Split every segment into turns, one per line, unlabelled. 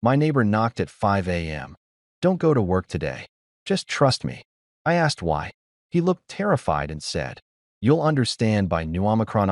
My neighbor knocked at 5 a.m. Don't go to work today. Just trust me. I asked why. He looked terrified and said, You'll understand by new Omicron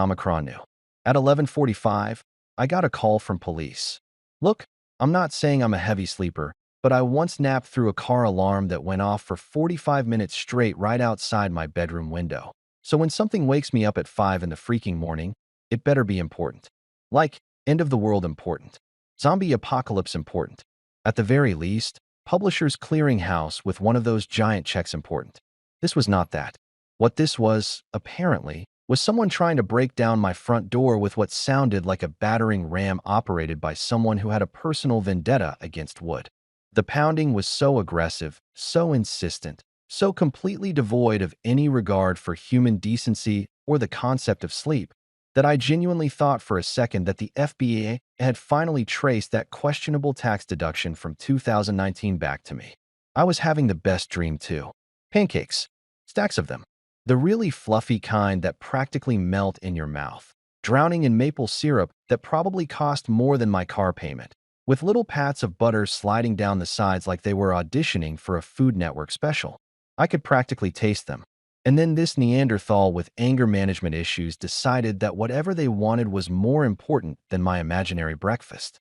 new. At 11:45, I got a call from police. Look, I'm not saying I'm a heavy sleeper, but I once napped through a car alarm that went off for 45 minutes straight right outside my bedroom window. So when something wakes me up at 5 in the freaking morning, it better be important. Like, end of the world important. Zombie apocalypse important. At the very least, Publishers Clearinghouse with one of those giant checks important. This was not that. What this was, apparently, was someone trying to break down my front door with what sounded like a battering ram operated by someone who had a personal vendetta against Wood. The pounding was so aggressive, so insistent, so completely devoid of any regard for human decency or the concept of sleep, that I genuinely thought for a second that the FBI had finally traced that questionable tax deduction from 2019 back to me. I was having the best dream too. Pancakes. Stacks of them. The really fluffy kind that practically melt in your mouth, drowning in maple syrup that probably cost more than my car payment, with little pats of butter sliding down the sides like they were auditioning for a Food Network special. I could practically taste them. And then this Neanderthal with anger management issues decided that whatever they wanted was more important than my imaginary breakfast.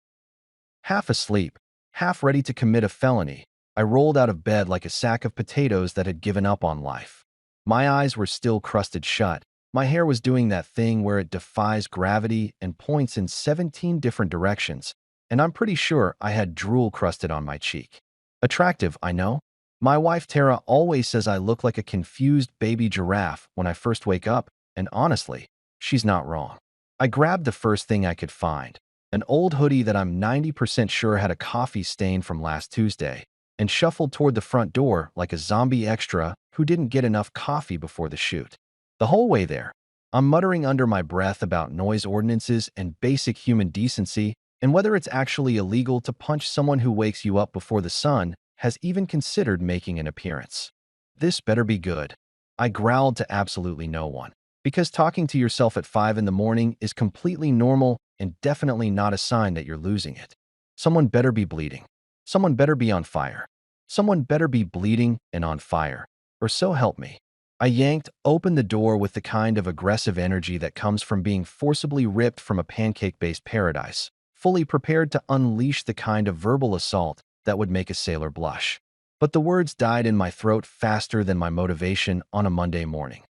Half asleep, half ready to commit a felony, I rolled out of bed like a sack of potatoes that had given up on life. My eyes were still crusted shut. My hair was doing that thing where it defies gravity and points in 17 different directions, and I'm pretty sure I had drool crusted on my cheek. Attractive, I know. My wife Tara always says I look like a confused baby giraffe when I first wake up, and honestly, she's not wrong. I grabbed the first thing I could find, an old hoodie that I'm 90% sure had a coffee stain from last Tuesday, and shuffled toward the front door like a zombie extra who didn't get enough coffee before the shoot. The whole way there, I'm muttering under my breath about noise ordinances and basic human decency and whether it's actually illegal to punch someone who wakes you up before the sun has even considered making an appearance. This better be good. I growled to absolutely no one, because talking to yourself at 5 in the morning is completely normal and definitely not a sign that you're losing it. Someone better be bleeding. Someone better be on fire. Someone better be bleeding and on fire, or so help me. I yanked open the door with the kind of aggressive energy that comes from being forcibly ripped from a pancake-based paradise, fully prepared to unleash the kind of verbal assault that would make a sailor blush. But the words died in my throat faster than my motivation on a Monday morning.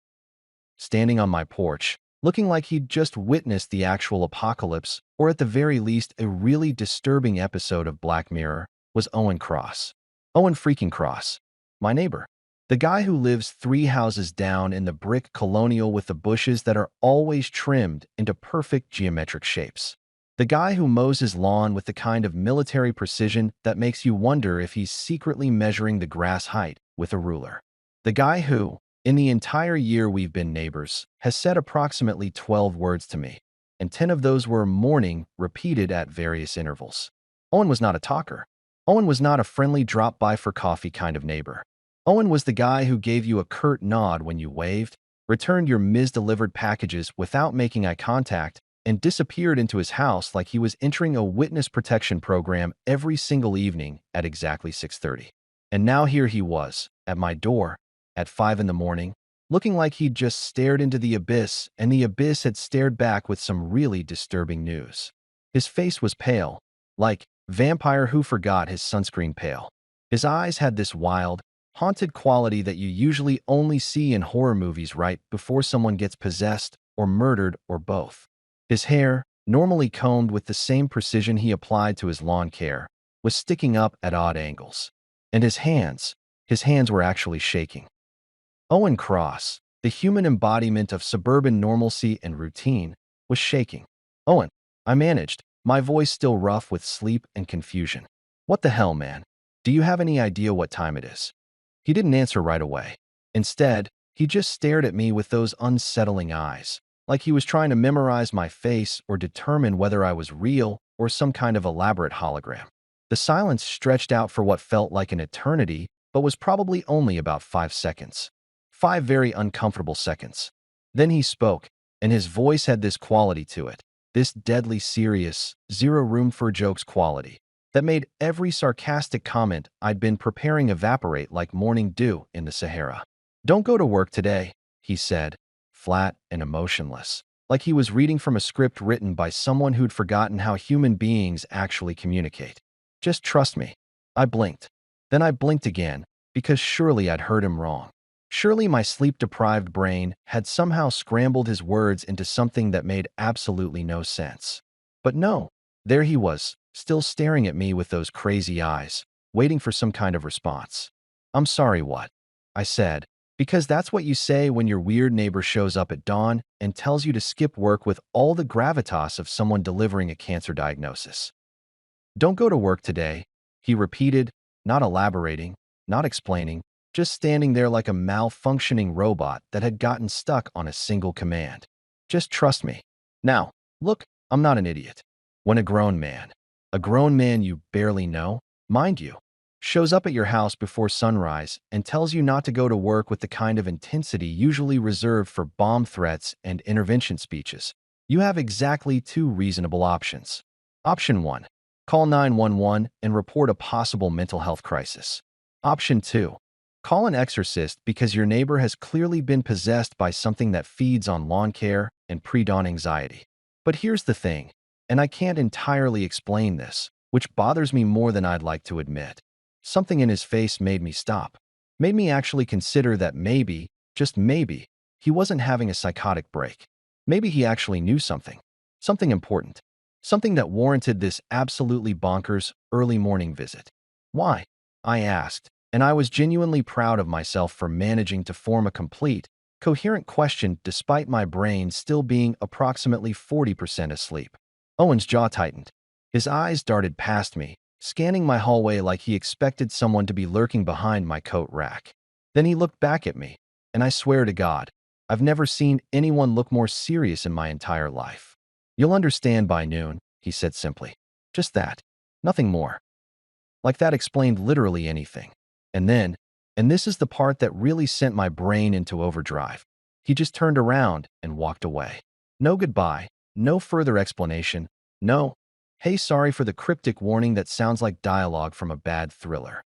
Standing on my porch, looking like he'd just witnessed the actual apocalypse, or at the very least a really disturbing episode of Black Mirror, was Owen Cross. Owen freaking Cross. My neighbor. The guy who lives 3 houses down in the brick colonial with the bushes that are always trimmed into perfect geometric shapes. The guy who mows his lawn with the kind of military precision that makes you wonder if he's secretly measuring the grass height with a ruler. The guy who, in the entire year we've been neighbors, has said approximately 12 words to me, and 10 of those were morning, repeated at various intervals. Owen was not a talker. Owen was not a friendly drop-by for coffee kind of neighbor. Owen was the guy who gave you a curt nod when you waved, returned your mis-delivered packages without making eye contact, and disappeared into his house like he was entering a witness protection program every single evening at exactly 6:30. And now here he was, at my door, at 5 in the morning, looking like he'd just stared into the abyss and the abyss had stared back with some really disturbing news. His face was pale, like vampire who forgot his sunscreen pale. His eyes had this wild, haunted quality that you usually only see in horror movies right before someone gets possessed or murdered or both. His hair, normally combed with the same precision he applied to his lawn care, was sticking up at odd angles. And his hands were actually shaking. Owen Cross, the human embodiment of suburban normalcy and routine, was shaking. Owen, I managed, my voice still rough with sleep and confusion. What the hell, man? Do you have any idea what time it is? He didn't answer right away. Instead, he just stared at me with those unsettling eyes, like he was trying to memorize my face or determine whether I was real or some kind of elaborate hologram. The silence stretched out for what felt like an eternity, but was probably only about 5 seconds. 5 very uncomfortable seconds. Then he spoke, and his voice had this quality to it, this deadly serious, zero room for jokes quality. that made every sarcastic comment I'd been preparing evaporate like morning dew in the Sahara. "Don't go to work today," he said, flat and emotionless, like he was reading from a script written by someone who'd forgotten how human beings actually communicate. "Just trust me." I blinked. Then I blinked again, because surely I'd heard him wrong. Surely my sleep-deprived brain had somehow scrambled his words into something that made absolutely no sense. But no, there he was, still staring at me with those crazy eyes, waiting for some kind of response. "I'm sorry, what?" I said, because that's what you say when your weird neighbor shows up at dawn and tells you to skip work with all the gravitas of someone delivering a cancer diagnosis. "Don't go to work today," he repeated, not elaborating, not explaining, just standing there like a malfunctioning robot that had gotten stuck on a single command. "Just trust me." Now, look, I'm not an idiot. When a grown man you barely know, mind you, shows up at your house before sunrise and tells you not to go to work with the kind of intensity usually reserved for bomb threats and intervention speeches, you have exactly two reasonable options. Option 1. Call 911 and report a possible mental health crisis. Option 2. Call an exorcist because your neighbor has clearly been possessed by something that feeds on lawn care and pre-dawn anxiety. But here's the thing, and I can't entirely explain this, which bothers me more than I'd like to admit. Something in his face made me stop, made me actually consider that maybe, just maybe, he wasn't having a psychotic break. Maybe he actually knew something, something important, something that warranted this absolutely bonkers early morning visit. "Why?" I asked, and I was genuinely proud of myself for managing to form a complete, coherent question despite my brain still being approximately 40% asleep. Owen's jaw tightened. His eyes darted past me, scanning my hallway like he expected someone to be lurking behind my coat rack. Then he looked back at me, and I swear to God, I've never seen anyone look more serious in my entire life. "You'll understand by noon," he said simply. Just that. Nothing more. Like that explained literally anything. And then, and this is the part that really sent my brain into overdrive, he just turned around and walked away. No goodbye, no further explanation, no, "Hey, sorry for the cryptic warning that sounds like dialogue from a bad thriller."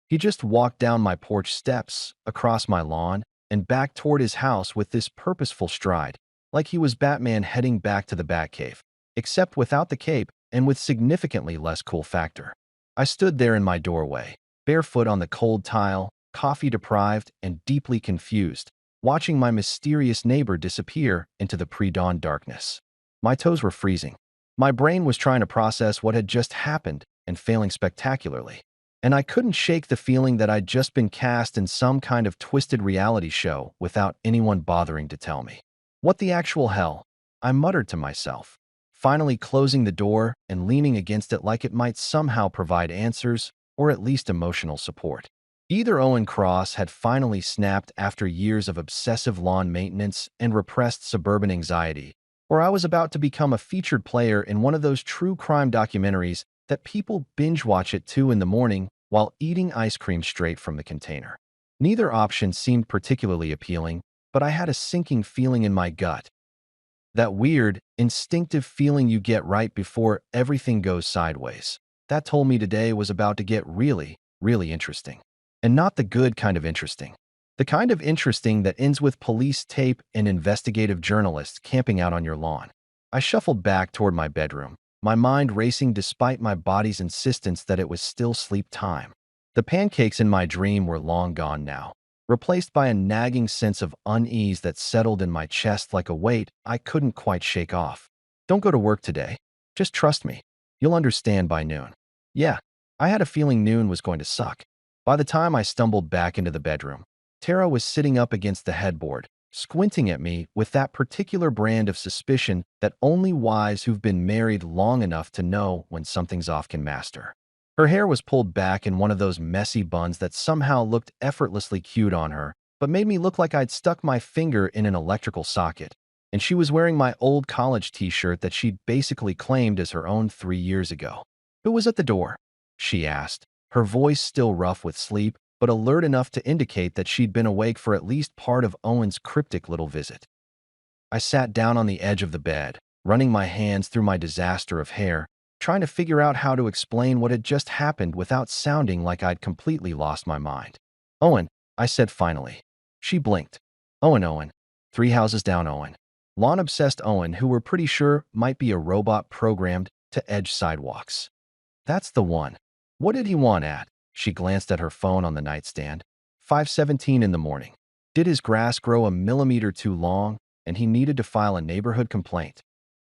He just walked down my porch steps, across my lawn, and back toward his house with this purposeful stride, like he was Batman heading back to the Batcave, except without the cape and with significantly less cool factor. I stood there in my doorway, barefoot on the cold tile, coffee-deprived and deeply confused, watching my mysterious neighbor disappear into the pre-dawn darkness. My toes were freezing. My brain was trying to process what had just happened and failing spectacularly. And I couldn't shake the feeling that I'd just been cast in some kind of twisted reality show without anyone bothering to tell me. "What the actual hell?" I muttered to myself, finally closing the door and leaning against it like it might somehow provide answers or at least emotional support. Either Owen Cross had finally snapped after years of obsessive lawn maintenance and repressed suburban anxiety, or I was about to become a featured player in one of those true crime documentaries that people binge-watch at 2 in the morning while eating ice cream straight from the container. Neither option seemed particularly appealing, but I had a sinking feeling in my gut. That weird, instinctive feeling you get right before everything goes sideways. That told me today was about to get really, really interesting. And not the good kind of interesting. The kind of interesting that ends with police tape and investigative journalists camping out on your lawn. I shuffled back toward my bedroom, my mind racing despite my body's insistence that it was still sleep time. The pancakes in my dream were long gone now, replaced by a nagging sense of unease that settled in my chest like a weight I couldn't quite shake off. "Don't go to work today. Just trust me. You'll understand by noon." Yeah, I had a feeling noon was going to suck. By the time I stumbled back into the bedroom, Tara was sitting up against the headboard, squinting at me with that particular brand of suspicion that only wives who've been married long enough to know when something's off can master. Her hair was pulled back in one of those messy buns that somehow looked effortlessly cute on her, but made me look like I'd stuck my finger in an electrical socket. And she was wearing my old college t-shirt that she'd basically claimed as her own 3 years ago. "Who was at the door?" she asked, her voice still rough with sleep, but alert enough to indicate that she'd been awake for at least part of Owen's cryptic little visit. I sat down on the edge of the bed, running my hands through my disaster of hair, trying to figure out how to explain what had just happened without sounding like I'd completely lost my mind. Owen, I said finally. She blinked. Owen. 3 houses down Owen. Lawn-obsessed Owen, who we're pretty sure might be a robot programmed to edge sidewalks. That's the one. What did he want at? She glanced at her phone on the nightstand. 5:17 in the morning. Did his grass grow a millimeter too long, and he needed to file a neighborhood complaint?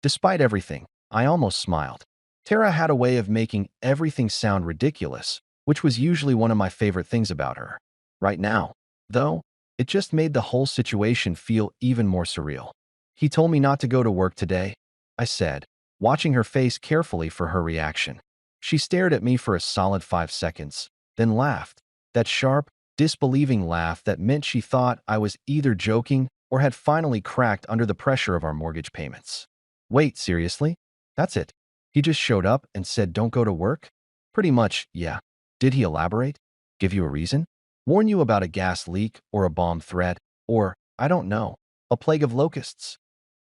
Despite everything, I almost smiled. Tara had a way of making everything sound ridiculous, which was usually one of my favorite things about her. Right now, though, it just made the whole situation feel even more surreal. He told me not to go to work today, I said, watching her face carefully for her reaction. She stared at me for a solid 5 seconds, then laughed. That sharp, disbelieving laugh that meant she thought I was either joking or had finally cracked under the pressure of our mortgage payments. Wait, seriously? That's it? He just showed up and said don't go to work? Pretty much, yeah. Did he elaborate? Give you a reason? Warn you about a gas leak or a bomb threat or, I don't know, a plague of locusts?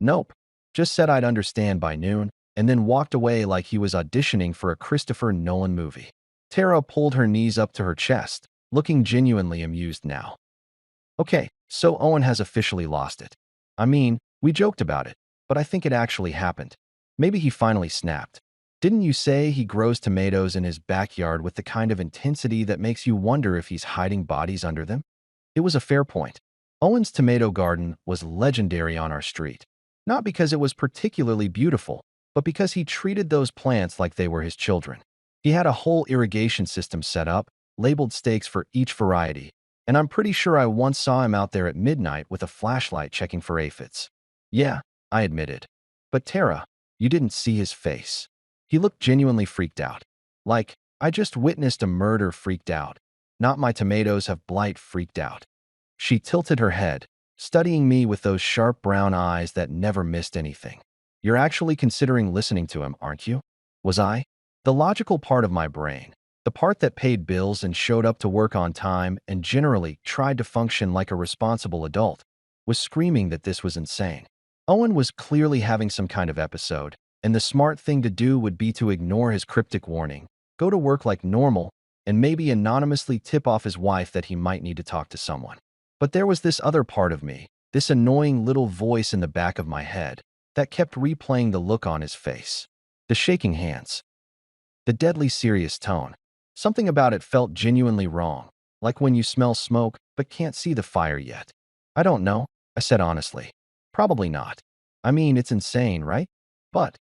Nope. Just said I'd understand by noon and then walked away like he was auditioning for a Christopher Nolan movie. Tara pulled her knees up to her chest, looking genuinely amused now. Okay, so Owen has officially lost it. I mean, we joked about it, but I think it actually happened. Maybe he finally snapped. Didn't you say he grows tomatoes in his backyard with the kind of intensity that makes you wonder if he's hiding bodies under them? It was a fair point. Owen's tomato garden was legendary on our street. Not because it was particularly beautiful, but because he treated those plants like they were his children. He had a whole irrigation system set up, labeled stakes for each variety, and I'm pretty sure I once saw him out there at midnight with a flashlight checking for aphids. Yeah, I admitted. But Tara, you didn't see his face. He looked genuinely freaked out. Like, I just witnessed a murder freaked out. Not my tomatoes have blight freaked out. She tilted her head, studying me with those sharp brown eyes that never missed anything. You're actually considering listening to him, aren't you? Was I? The logical part of my brain, the part that paid bills and showed up to work on time and generally tried to function like a responsible adult, was screaming that this was insane. Owen was clearly having some kind of episode, and the smart thing to do would be to ignore his cryptic warning, go to work like normal, and maybe anonymously tip off his wife that he might need to talk to someone. But there was this other part of me, this annoying little voice in the back of my head, that kept replaying the look on his face. The shaking hands. The deadly serious tone. Something about it felt genuinely wrong, like when you smell smoke but can't see the fire yet. I don't know, I said honestly. Probably not. I mean, it's insane, right? But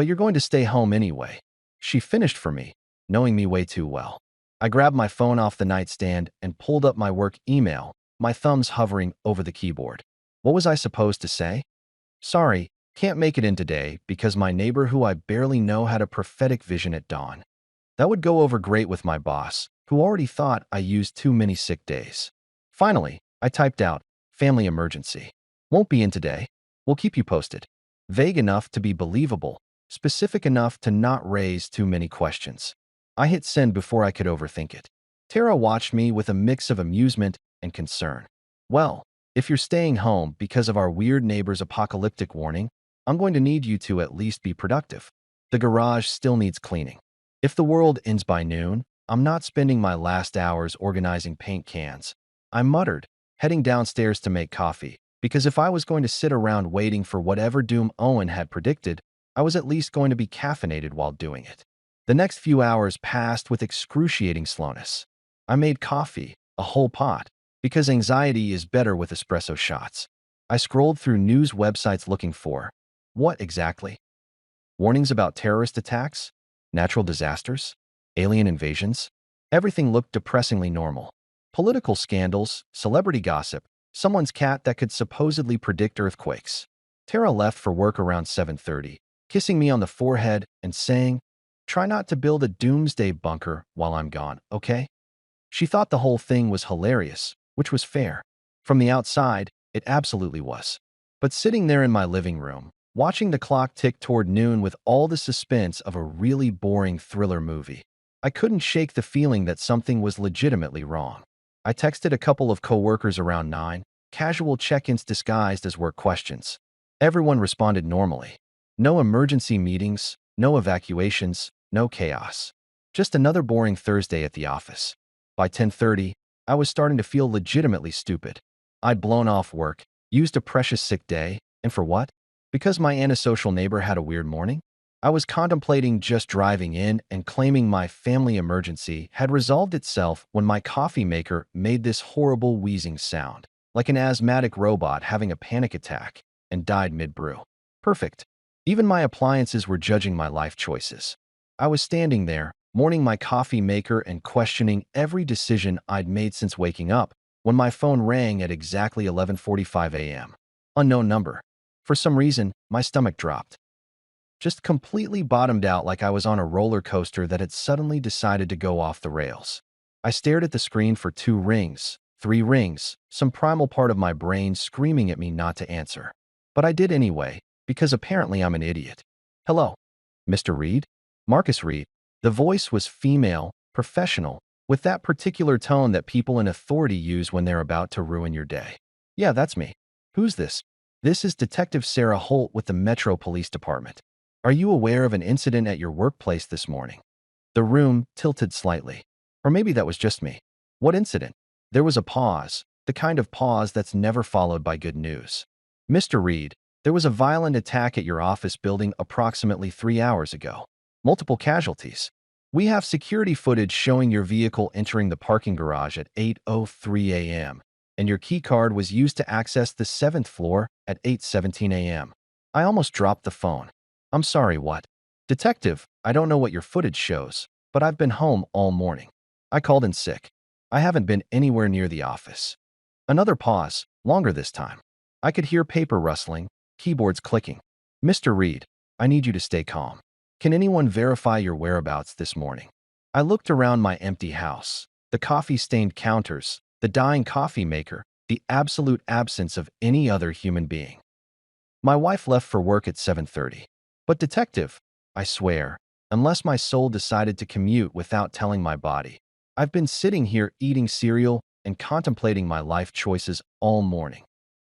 you're going to stay home anyway. She finished for me, knowing me way too well. I grabbed my phone off the nightstand and pulled up my work email, my thumbs hovering over the keyboard. What was I supposed to say? Sorry, can't make it in today because my neighbor who I barely know had a prophetic vision at dawn. That would go over great with my boss, who already thought I used too many sick days. Finally, I typed out, family emergency. Won't be in today. We'll keep you posted. Vague enough to be believable, specific enough to not raise too many questions. I hit send before I could overthink it. Tara watched me with a mix of amusement and concern. Well, if you're staying home because of our weird neighbor's apocalyptic warning, I'm going to need you to at least be productive. The garage still needs cleaning. If the world ends by noon, I'm not spending my last hours organizing paint cans. I muttered, heading downstairs to make coffee, because if I was going to sit around waiting for whatever doom Owen had predicted, I was at least going to be caffeinated while doing it. The next few hours passed with excruciating slowness. I made coffee, a whole pot, because anxiety is better with espresso shots. I scrolled through news websites looking for what exactly? Warnings about terrorist attacks? Natural disasters? Alien invasions? Everything looked depressingly normal. Political scandals, celebrity gossip, someone's cat that could supposedly predict earthquakes. Tara left for work around 7:30, kissing me on the forehead and saying, "Try not to build a doomsday bunker while I'm gone, okay?" She thought the whole thing was hilarious, which was fair. From the outside, it absolutely was. But sitting there in my living room, watching the clock tick toward noon with all the suspense of a really boring thriller movie, I couldn't shake the feeling that something was legitimately wrong. I texted a couple of coworkers around 9, casual check-ins disguised as work questions. Everyone responded normally. No emergency meetings, No evacuations, no chaos. Just another boring Thursday at the office. By 10:30, I was starting to feel legitimately stupid. I'd blown off work, used a precious sick day, and for what? Because my antisocial neighbor had a weird morning? I was contemplating just driving in and claiming my family emergency had resolved itself when my coffee maker made this horrible wheezing sound, like an asthmatic robot having a panic attack, and died mid-brew. Perfect. Even my appliances were judging my life choices. I was standing there, mourning my coffee maker and questioning every decision I'd made since waking up, when my phone rang at exactly 11:45 a.m. Unknown number. For some reason, my stomach dropped. Just completely bottomed out like I was on a roller coaster that had suddenly decided to go off the rails. I stared at the screen for 2 rings, 3 rings, some primal part of my brain screaming at me not to answer. But I did anyway, because apparently I'm an idiot. Hello, Mr. Reed? Marcus Reed. The voice was female, professional, with that particular tone that people in authority use when they're about to ruin your day. Yeah, that's me. Who's this? This is Detective Sarah Holt with the Metro Police Department. Are you aware of an incident at your workplace this morning? The room tilted slightly. Or maybe that was just me. What incident? There was a pause, the kind of pause that's never followed by good news. Mr. Reed, there was a violent attack at your office building approximately 3 hours ago. Multiple casualties. We have security footage showing your vehicle entering the parking garage at 8:03 a.m., and your keycard was used to access the 7th floor at 8:17 a.m. I almost dropped the phone. I'm sorry, what? Detective, I don't know what your footage shows, but I've been home all morning. I called in sick. I haven't been anywhere near the office. Another pause, longer this time. I could hear paper rustling, keyboards clicking. Mr. Reed, I need you to stay calm. Can anyone verify your whereabouts this morning? I looked around my empty house, the coffee-stained counters, the dying coffee maker, the absolute absence of any other human being. My wife left for work at 7:30. But detective, I swear, unless my soul decided to commute without telling my body, I've been sitting here eating cereal and contemplating my life choices all morning.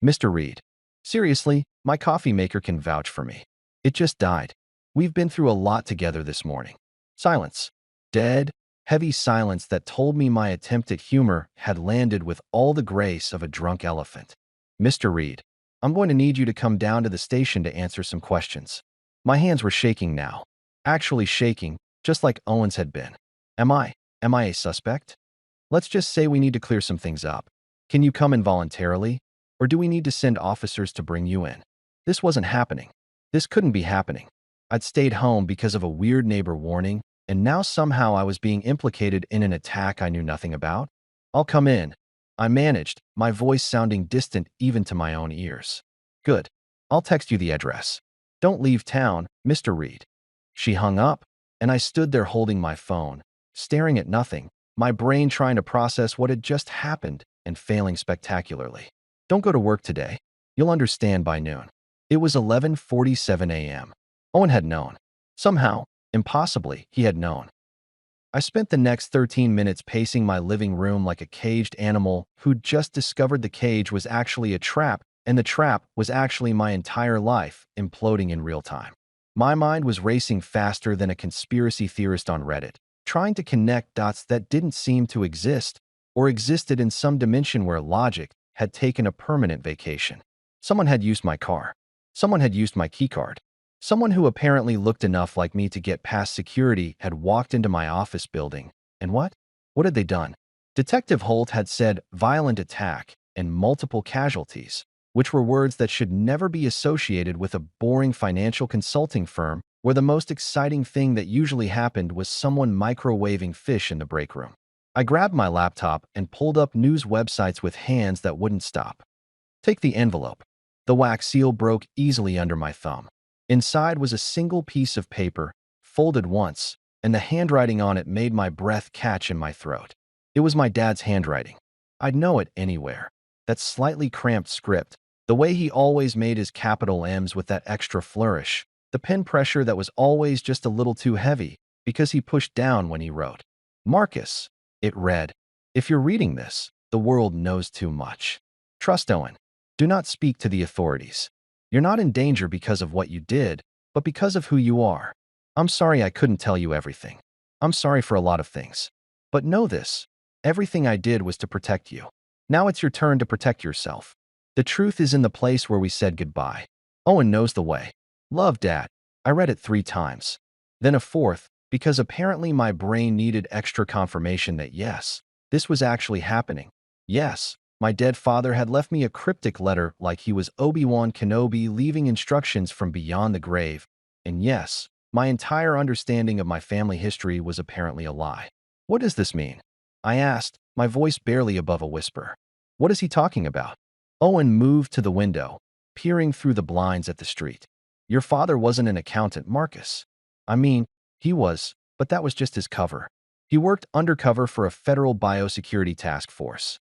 Mr. Reed, seriously, my coffee maker can vouch for me. It just died. We've been through a lot together this morning. Silence. Dead, heavy silence that told me my attempt at humor had landed with all the grace of a drunk elephant. Mr. Reed, I'm going to need you to come down to the station to answer some questions. My hands were shaking now. Actually shaking, just like Owen's had been. Am I a suspect? Let's just say we need to clear some things up. Can you come in voluntarily? Or do we need to send officers to bring you in? This wasn't happening. This couldn't be happening. I'd stayed home because of a weird neighbor warning, and now somehow I was being implicated in an attack I knew nothing about. I'll come in. I managed, my voice sounding distant even to my own ears. Good. I'll text you the address. Don't leave town, Mr. Reed. She hung up, and I stood there holding my phone, staring at nothing, my brain trying to process what had just happened and failing spectacularly. Don't go to work today. You'll understand by noon. It was 11:47 a.m. Owen had known. Somehow, impossibly, he had known. I spent the next 13 minutes pacing my living room like a caged animal who'd just discovered the cage was actually a trap, and the trap was actually my entire life imploding in real time. My mind was racing faster than a conspiracy theorist on Reddit, trying to connect dots that didn't seem to exist or existed in some dimension where logic had taken a permanent vacation. Someone had used my car. Someone had used my keycard. Someone who apparently looked enough like me to get past security had walked into my office building. And what? What had they done? Detective Holt had said violent attack and multiple casualties, which were words that should never be associated with a boring financial consulting firm where the most exciting thing that usually happened was someone microwaving fish in the break room. I grabbed my laptop and pulled up news websites with hands that wouldn't stop. Take the envelope. The wax seal broke easily under my thumb. Inside was a single piece of paper, folded once, and the handwriting on it made my breath catch in my throat. It was my dad's handwriting. I'd know it anywhere. That slightly cramped script, the way he always made his capital M's with that extra flourish, the pen pressure that was always just a little too heavy because he pushed down when he wrote. Marcus, it read, if you're reading this, the world knows too much. Trust Owen. Do not speak to the authorities. You're not in danger because of what you did, but because of who you are. I'm sorry I couldn't tell you everything. I'm sorry for a lot of things. But know this, everything I did was to protect you. Now it's your turn to protect yourself. The truth is in the place where we said goodbye. Owen knows the way. Love, Dad. I read it 3 times. Then a fourth, because apparently my brain needed extra confirmation that yes, this was actually happening. Yes, my dead father had left me a cryptic letter like he was Obi-Wan Kenobi leaving instructions from beyond the grave. And yes, my entire understanding of my family history was apparently a lie. What does this mean? I asked, my voice barely above a whisper. What is he talking about? Owen moved to the window, peering through the blinds at the street. Your father wasn't an accountant, Marcus. I mean, he was, but that was just his cover. He worked undercover for a federal biosecurity task force.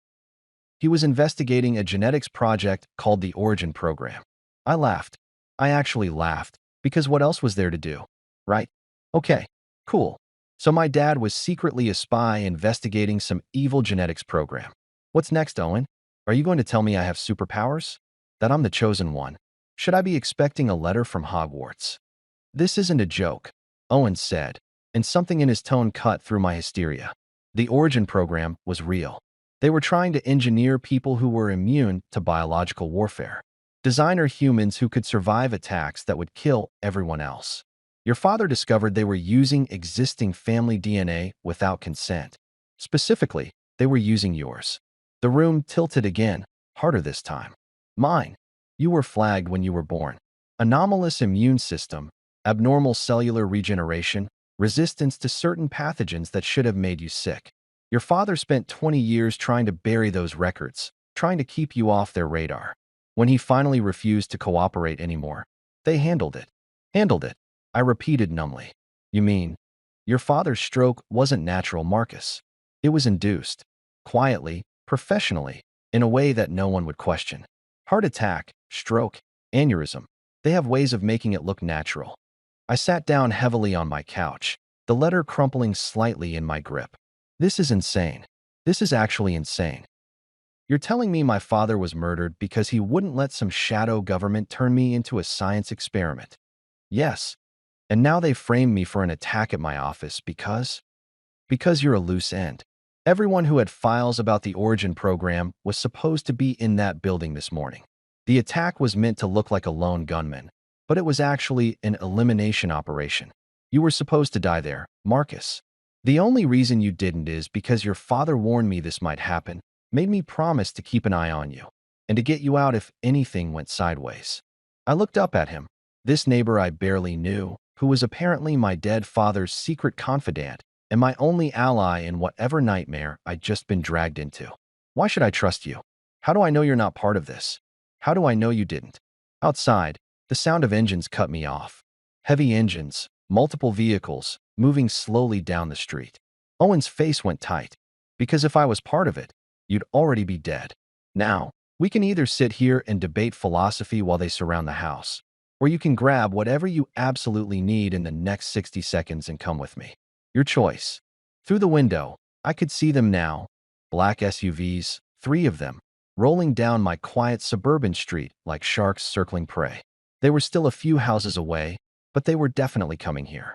He was investigating a genetics project called the Origin Program. I laughed. I actually laughed, because what else was there to do? Right? Okay, cool. So my dad was secretly a spy investigating some evil genetics program. What's next, Owen? Are you going to tell me I have superpowers? That I'm the chosen one? Should I be expecting a letter from Hogwarts? This isn't a joke, Owen said, and something in his tone cut through my hysteria. The Origin Program was real. They were trying to engineer people who were immune to biological warfare. Designer humans who could survive attacks that would kill everyone else. Your father discovered they were using existing family DNA without consent. Specifically, they were using yours. The room tilted again, harder this time. Mine. You were flagged when you were born. Anomalous immune system, abnormal cellular regeneration, resistance to certain pathogens that should have made you sick. Your father spent 20 years trying to bury those records, trying to keep you off their radar. When he finally refused to cooperate anymore, they handled it. Handled it, I repeated numbly. You mean, your father's stroke wasn't natural, Marcus. It was induced. Quietly, professionally, in a way that no one would question. Heart attack, stroke, aneurysm. They have ways of making it look natural. I sat down heavily on my couch, the letter crumpling slightly in my grip. This is insane. This is actually insane. You're telling me my father was murdered because he wouldn't let some shadow government turn me into a science experiment? Yes. And now they framed me for an attack at my office because you're a loose end. Everyone who had files about the Origin Program was supposed to be in that building this morning. The attack was meant to look like a lone gunman, but it was actually an elimination operation. You were supposed to die there, Marcus. The only reason you didn't is because your father warned me this might happen, made me promise to keep an eye on you, and to get you out if anything went sideways. I looked up at him, this neighbor I barely knew, who was apparently my dead father's secret confidant and my only ally in whatever nightmare I'd just been dragged into. Why should I trust you? How do I know you're not part of this? How do I know you didn't? Outside, the sound of engines cut me off. Heavy engines, multiple vehicles, moving slowly down the street. Owen's face went tight, because if I was part of it, you'd already be dead. Now, we can either sit here and debate philosophy while they surround the house, or you can grab whatever you absolutely need in the next 60 seconds and come with me. Your choice. Through the window, I could see them now. Black SUVs, 3 of them, rolling down my quiet suburban street like sharks circling prey. They were still a few houses away, but they were definitely coming here.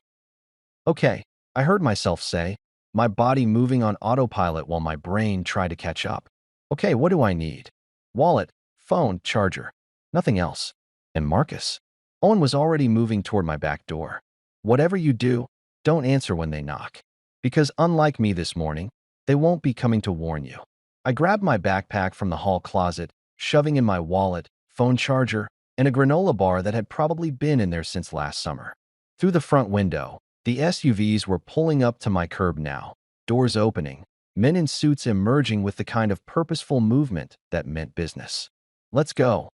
Okay, I heard myself say, my body moving on autopilot while my brain tried to catch up. Okay, what do I need? Wallet, phone, charger. Nothing else. And Marcus? Owen was already moving toward my back door. Whatever you do, don't answer when they knock. Because unlike me this morning, they won't be coming to warn you. I grabbed my backpack from the hall closet, shoving in my wallet, phone charger, and a granola bar that had probably been in there since last summer. Through the front window, the SUVs were pulling up to my curb now, doors opening, men in suits emerging with the kind of purposeful movement that meant business. Let's go,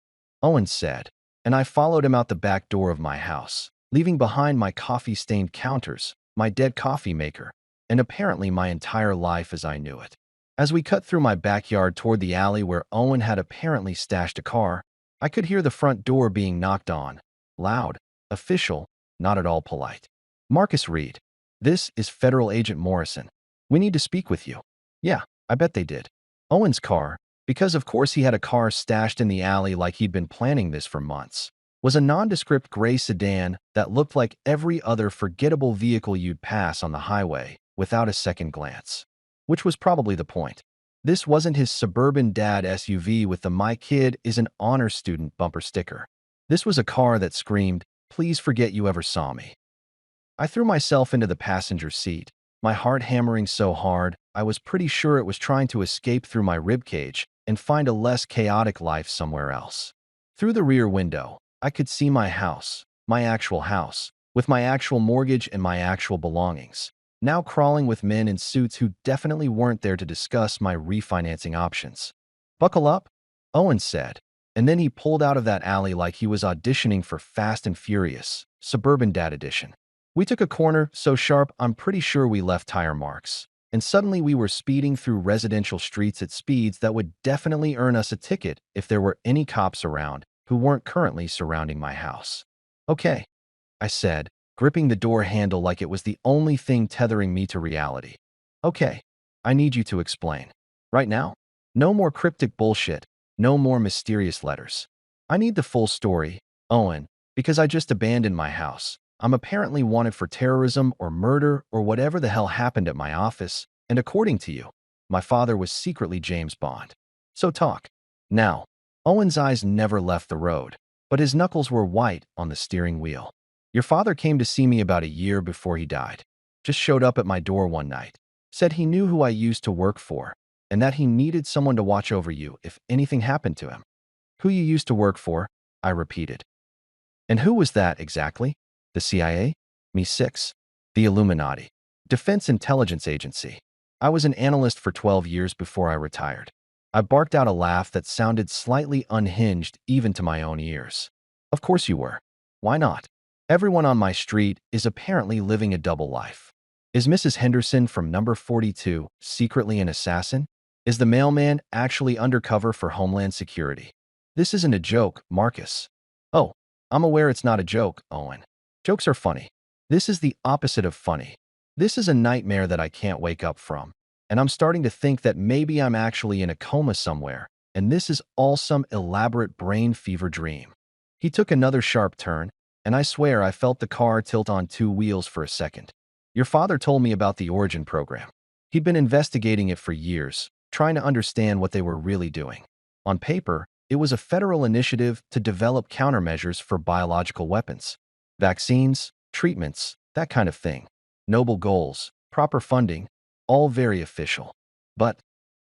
Owen said, and I followed him out the back door of my house, leaving behind my coffee-stained counters, my dead coffee maker, and apparently my entire life as I knew it. As we cut through my backyard toward the alley where Owen had apparently stashed a car, I could hear the front door being knocked on. Loud, official, not at all polite. Marcus Reed. This is Federal Agent Morrison. We need to speak with you. Yeah, I bet they did. Owen's car, because of course he had a car stashed in the alley like he'd been planning this for months. was a nondescript gray sedan that looked like every other forgettable vehicle you'd pass on the highway without a second glance. Which was probably the point. This wasn't his suburban dad SUV with the "My kid is an honor student" bumper sticker. This was a car that screamed, "Please forget you ever saw me." I threw myself into the passenger seat, my heart hammering so hard I was pretty sure it was trying to escape through my ribcage and find a less chaotic life somewhere else. Through the rear window, I could see my actual house, with my actual mortgage and my actual belongings, now crawling with men in suits who definitely weren't there to discuss my refinancing options. "Buckle up," Owen said, and then he pulled out of that alley like he was auditioning for Fast and Furious, Suburban Dad Edition. We took a corner so sharp I'm pretty sure we left tire marks, and suddenly we were speeding through residential streets at speeds that would definitely earn us a ticket if there were any cops around who weren't currently surrounding my house. "Okay," I said, gripping the door handle like it was the only thing tethering me to reality. "Okay, I need you to explain. Right now? No more cryptic bullshit, no more mysterious letters. I need the full story, Owen, because I just abandoned my house. I'm apparently wanted for terrorism or murder or whatever the hell happened at my office, and according to you, my father was secretly James Bond. So talk." Now, Owen's eyes never left the road, but his knuckles were white on the steering wheel. "Your father came to see me about a year before he died. Just showed up at my door one night. Said he knew who I used to work for, and that he needed someone to watch over you if anything happened to him." "Who you used to work for?" I repeated. "And who was that exactly? The CIA? MI6? The Illuminati? Defense Intelligence Agency? I was an analyst for 12 years before I retired." I barked out a laugh that sounded slightly unhinged even to my own ears. "Of course you were. Why not? Everyone on my street is apparently living a double life. Is Mrs. Henderson from number 42 secretly an assassin? Is the mailman actually undercover for Homeland Security? This isn't a joke, Marcus." "Oh, I'm aware it's not a joke, Owen. Jokes are funny. This is the opposite of funny. This is a nightmare that I can't wake up from. And I'm starting to think that maybe I'm actually in a coma somewhere, and this is all some elaborate brain fever dream." He took another sharp turn, and I swear I felt the car tilt on two wheels for a second. "Your father told me about the Origin program. He'd been investigating it for years, trying to understand what they were really doing. On paper, it was a federal initiative to develop countermeasures for biological weapons. Vaccines, treatments, that kind of thing. Noble goals, proper funding, all very official. But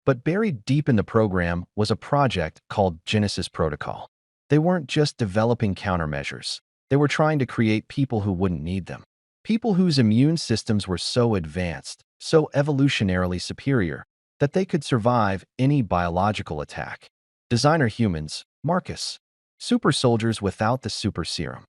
buried deep in the program was a project called Genesis Protocol. They weren't just developing countermeasures. They were trying to create people who wouldn't need them. People whose immune systems were so advanced, so evolutionarily superior, that they could survive any biological attack. Designer humans, Marcus. Super soldiers without the super serum.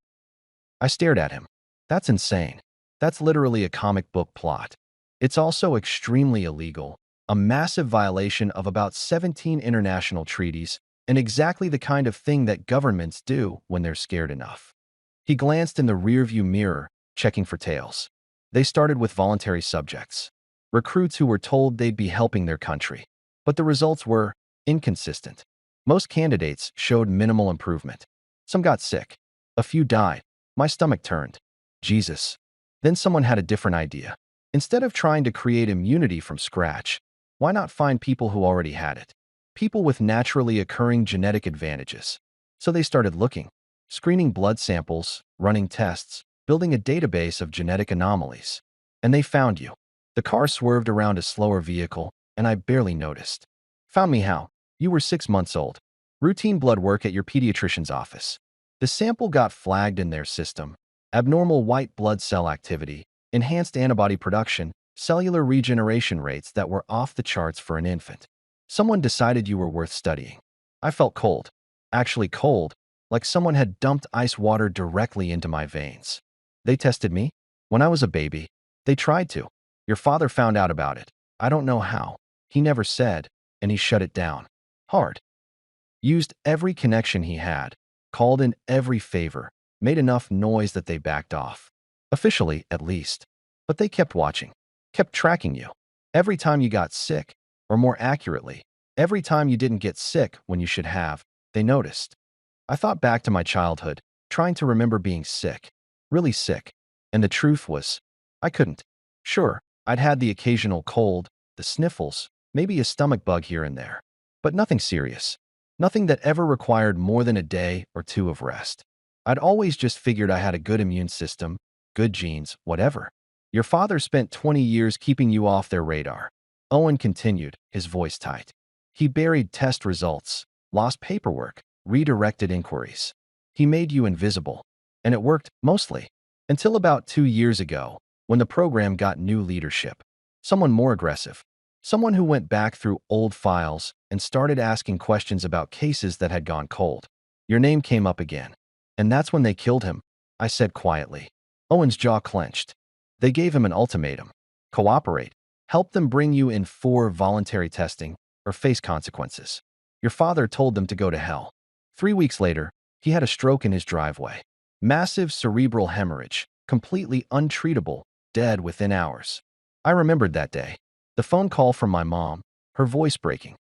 I stared at him. That's insane. That's literally a comic book plot. It's also extremely illegal, a massive violation of about 17 international treaties, and exactly the kind of thing that governments do when they're scared enough. He glanced in the rearview mirror, checking for tails. They started with voluntary subjects, recruits who were told they'd be helping their country. But the results were inconsistent. Most candidates showed minimal improvement. Some got sick. A few died. My stomach turned. Jesus. Then someone had a different idea. Instead of trying to create immunity from scratch, why not find people who already had it? People with naturally occurring genetic advantages. So they started looking, screening blood samples, running tests, building a database of genetic anomalies. And they found you. The car swerved around a slower vehicle, and I barely noticed. "Found me how? You were 6 months old. Routine blood work at your pediatrician's office. The sample got flagged in their system. Abnormal white blood cell activity, enhanced antibody production, cellular regeneration rates that were off the charts for an infant. Someone decided you were worth studying." I felt cold. Actually cold, like someone had dumped ice water directly into my veins. "They tested me? When I was a baby. They tried to. Your father found out about it. I don't know how. He never said, and he shut it down. Hard. Used every connection he had, called in every favor, made enough noise that they backed off. Officially, at least. But they kept watching, kept tracking you. Every time you got sick, or more accurately, every time you didn't get sick when you should have, they noticed." I thought back to my childhood, trying to remember being sick, really sick. And the truth was, I couldn't. Sure, I'd had the occasional cold, the sniffles, maybe a stomach bug here and there. But nothing serious. Nothing that ever required more than a day or two of rest. I'd always just figured I had a good immune system, good genes, whatever. Your father spent 20 years keeping you off their radar. Owen continued, his voice tight. He buried test results, lost paperwork, redirected inquiries. He made you invisible. And it worked, mostly. Until about 2 years ago, when the program got new leadership. Someone more aggressive. Someone who went back through old files and started asking questions about cases that had gone cold. Your name came up again. And that's when they killed him, I said quietly. Owen's jaw clenched. They gave him an ultimatum. Cooperate. Help them bring you in for voluntary testing or face consequences. Your father told them to go to hell. 3 weeks later, he had a stroke in his driveway. Massive cerebral hemorrhage, completely untreatable, dead within hours. I remembered that day. The phone call from my mom, her voice breaking.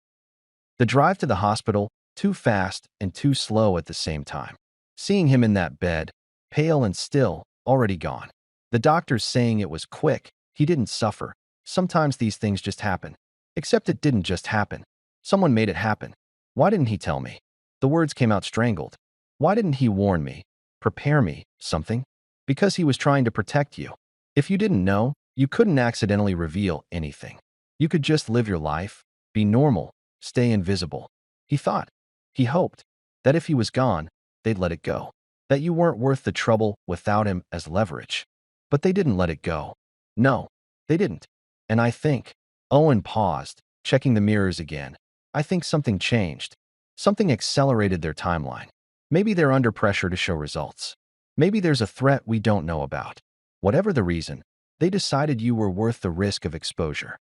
The drive to the hospital, too fast and too slow at the same time. Seeing him in that bed, pale and still, already gone. The doctors saying it was quick, he didn't suffer. Sometimes these things just happen. Except it didn't just happen. Someone made it happen. Why didn't he tell me? The words came out strangled. Why didn't he warn me? Prepare me, something? Because he was trying to protect you. If you didn't know, you couldn't accidentally reveal anything. You could just live your life, be normal, stay invisible. He thought, he hoped, that if he was gone, they'd let it go. That you weren't worth the trouble without him as leverage. But they didn't let it go. No, they didn't. And I think, Owen paused, checking the mirrors again. I think something changed. Something accelerated their timeline. Maybe they're under pressure to show results. Maybe there's a threat we don't know about. Whatever the reason, they decided you were worth the risk of exposure.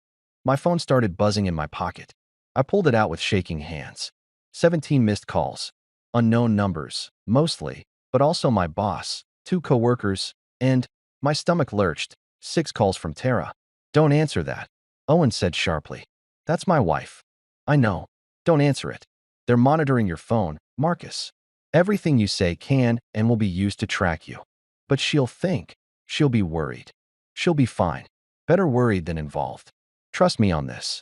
My phone started buzzing in my pocket. I pulled it out with shaking hands. 17 missed calls. Unknown numbers, mostly, but also my boss, 2 coworkers, and my stomach lurched. 6 calls from Tara. Don't answer that, Owen said sharply. That's my wife. I know. Don't answer it. They're monitoring your phone, Marcus. Everything you say can and will be used to track you. But she'll think. She'll be worried. She'll be fine. Better worried than involved. Trust me on this.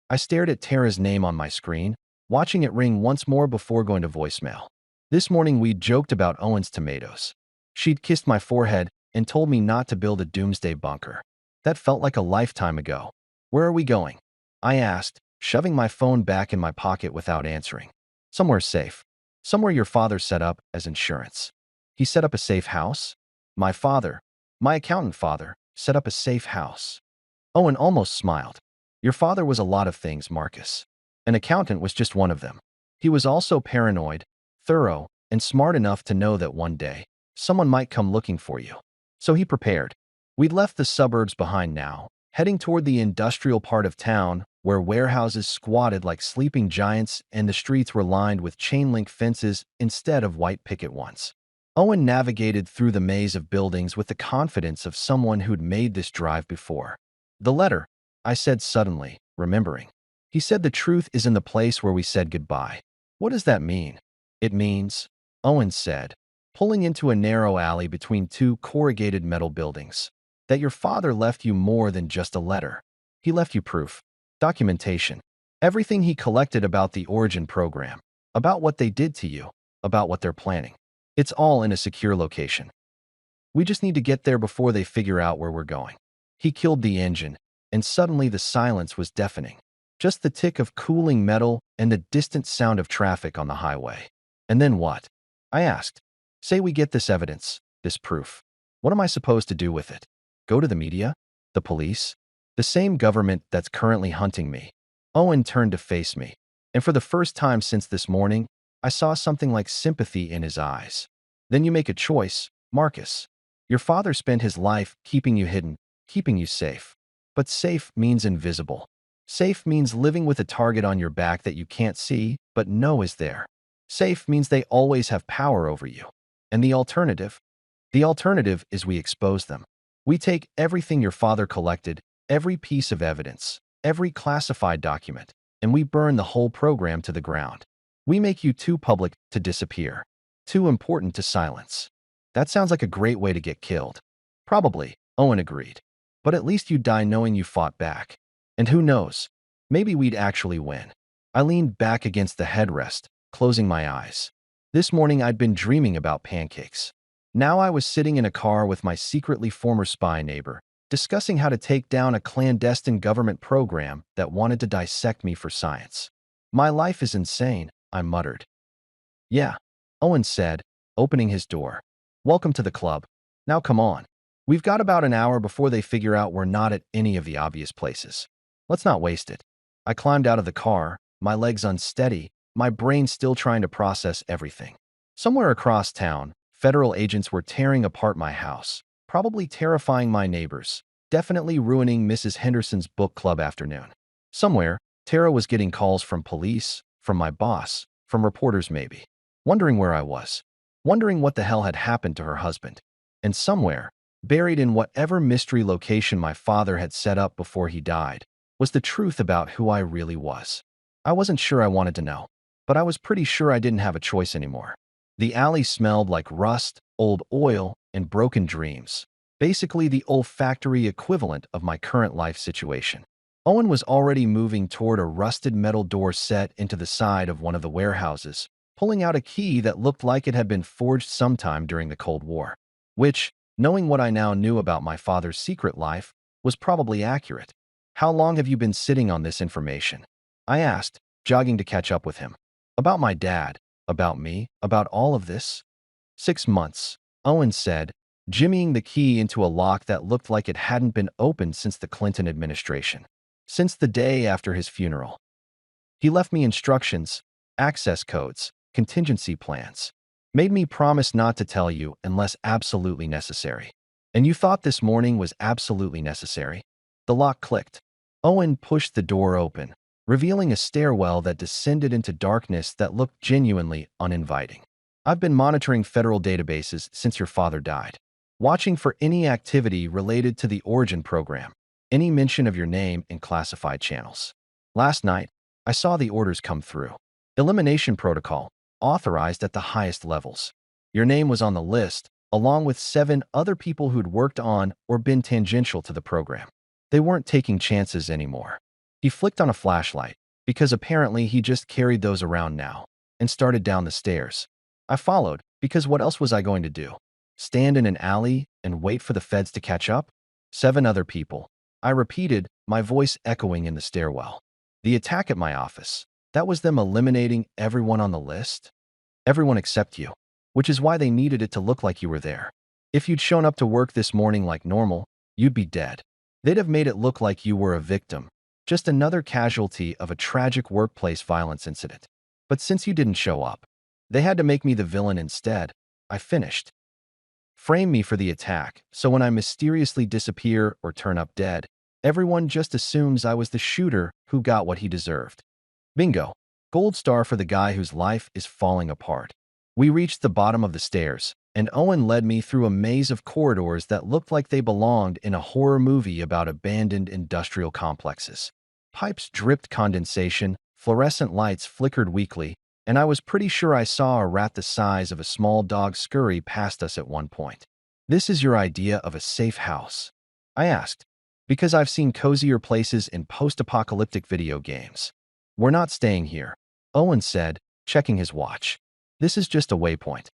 I stared at Tara's name on my screen, watching it ring once more before going to voicemail. This morning we'd joked about Owen's tomatoes. She'd kissed my forehead and told me not to build a doomsday bunker. That felt like a lifetime ago. Where are we going? I asked, shoving my phone back in my pocket without answering. Somewhere safe. Somewhere your father set up as insurance. He set up a safe house? My father, my accountant father, set up a safe house. Owen almost smiled. Your father was a lot of things, Marcus. An accountant was just one of them. He was also paranoid, thorough, and smart enough to know that one day, someone might come looking for you. So he prepared. We'd left the suburbs behind now, heading toward the industrial part of town, where warehouses squatted like sleeping giants and the streets were lined with chain-link fences instead of white picket ones. Owen navigated through the maze of buildings with the confidence of someone who'd made this drive before. The letter, I said suddenly, remembering. He said the truth is in the place where we said goodbye. What does that mean? It means, Owen said, pulling into a narrow alley between 2 corrugated metal buildings, that your father left you more than just a letter. He left you proof. Documentation. Everything he collected about the Origin program, about what they did to you, about what they're planning. It's all in a secure location. We just need to get there before they figure out where we're going. He killed the engine, and suddenly the silence was deafening. Just the tick of cooling metal and the distant sound of traffic on the highway. And then what? I asked. Say we get this evidence, this proof. What am I supposed to do with it? Go to the media? The police? The same government that's currently hunting me. Owen turned to face me, and for the first time since this morning, I saw something like sympathy in his eyes. Then you make a choice, Marcus. Your father spent his life keeping you hidden, keeping you safe. But safe means invisible. Safe means living with a target on your back that you can't see, but know is there. Safe means they always have power over you. And the alternative? The alternative is we expose them. We take everything your father collected, every piece of evidence, every classified document, and we burn the whole program to the ground. We make you too public to disappear. Too important to silence. That sounds like a great way to get killed. Probably, Owen agreed. But at least you'd die knowing you fought back. And who knows? Maybe we'd actually win. I leaned back against the headrest, closing my eyes. This morning I'd been dreaming about pancakes. Now I was sitting in a car with my secretly former spy neighbor, discussing how to take down a clandestine government program that wanted to dissect me for science. My life is insane, I muttered. Yeah, Owen said, opening his door. Welcome to the club. Now come on. We've got about an hour before they figure out we're not at any of the obvious places. Let's not waste it. I climbed out of the car, my legs unsteady, my brain still trying to process everything. Somewhere across town, federal agents were tearing apart my house, probably terrifying my neighbors, definitely ruining Mrs. Henderson's book club afternoon. Somewhere, Tara was getting calls from police, from my boss, from reporters maybe, wondering where I was, wondering what the hell had happened to her husband. And somewhere, buried in whatever mystery location my father had set up before he died, was the truth about who I really was. I wasn't sure I wanted to know, but I was pretty sure I didn't have a choice anymore. The alley smelled like rust, old oil, and broken dreams, basically the olfactory equivalent of my current life situation. Owen was already moving toward a rusted metal door set into the side of one of the warehouses, pulling out a key that looked like it had been forged sometime during the Cold War, which, knowing what I now knew about my father's secret life, was probably accurate. How long have you been sitting on this information? I asked, jogging to catch up with him. About my dad, about me, about all of this? 6 months, Owen said, jimmying the key into a lock that looked like it hadn't been opened since the Clinton administration. Since the day after his funeral. He left me instructions, access codes, contingency plans. Made me promise not to tell you unless absolutely necessary. And you thought this morning was absolutely necessary? The lock clicked. Owen pushed the door open, revealing a stairwell that descended into darkness that looked genuinely uninviting. I've been monitoring federal databases since your father died, watching for any activity related to the Origin program, any mention of your name in classified channels. Last night, I saw the orders come through. Elimination protocol, authorized at the highest levels. Your name was on the list, along with 7 other people who'd worked on or been tangential to the program. They weren't taking chances anymore. He flicked on a flashlight, because apparently he just carried those around now, and started down the stairs. I followed, because what else was I going to do? Stand in an alley and wait for the feds to catch up? 7 other people. I repeated, my voice echoing in the stairwell. The attack at my office. That was them eliminating everyone on the list? Everyone except you. Which is why they needed it to look like you were there. If you'd shown up to work this morning like normal, you'd be dead. They'd have made it look like you were a victim, just another casualty of a tragic workplace violence incident. But since you didn't show up, they had to make me the villain instead. I finished. Frame me for the attack, so when I mysteriously disappear or turn up dead, everyone just assumes I was the shooter who got what he deserved. Bingo. Gold star for the guy whose life is falling apart. We reached the bottom of the stairs, and Owen led me through a maze of corridors that looked like they belonged in a horror movie about abandoned industrial complexes. Pipes dripped condensation, fluorescent lights flickered weakly, and I was pretty sure I saw a rat the size of a small dog scurry past us at one point. This is your idea of a safe house? I asked, because I've seen cozier places in post-apocalyptic video games. We're not staying here, Owen said, checking his watch. This is just a waypoint.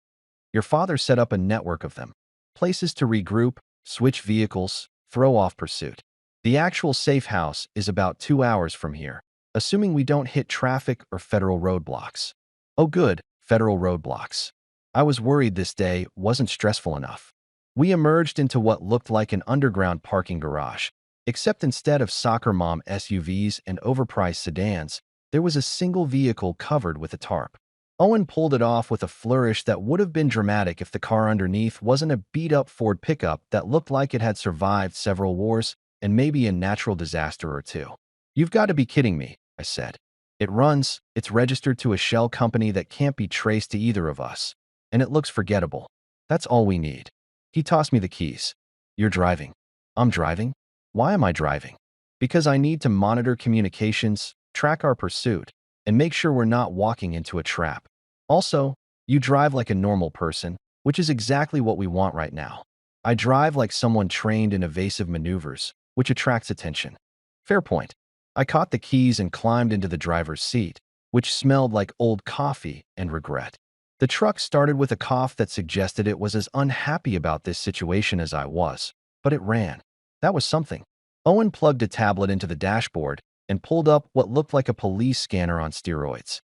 Your father set up a network of them. Places to regroup, switch vehicles, throw off pursuit. The actual safe house is about 2 hours from here, assuming we don't hit traffic or federal roadblocks. Oh good, federal roadblocks. I was worried this day wasn't stressful enough. We emerged into what looked like an underground parking garage, except instead of soccer mom SUVs and overpriced sedans, there was a single vehicle covered with a tarp. Owen pulled it off with a flourish that would have been dramatic if the car underneath wasn't a beat-up Ford pickup that looked like it had survived several wars and maybe a natural disaster or two. You've got to be kidding me, I said. It's registered to a shell company that can't be traced to either of us, and it looks forgettable. That's all we need. He tossed me the keys. You're driving. I'm driving? Why am I driving? Because I need to monitor communications, track our pursuit, and make sure we're not walking into a trap. Also, You drive like a normal person, which is exactly what we want right now. I drive like someone trained in evasive maneuvers, which attracts attention. Fair point. I caught the keys and climbed into the driver's seat, which smelled like old coffee and regret. The truck started with a cough that suggested it was as unhappy about this situation as I was, but it ran. That was something. Owen plugged a tablet into the dashboard and pulled up what looked like a police scanner on steroids.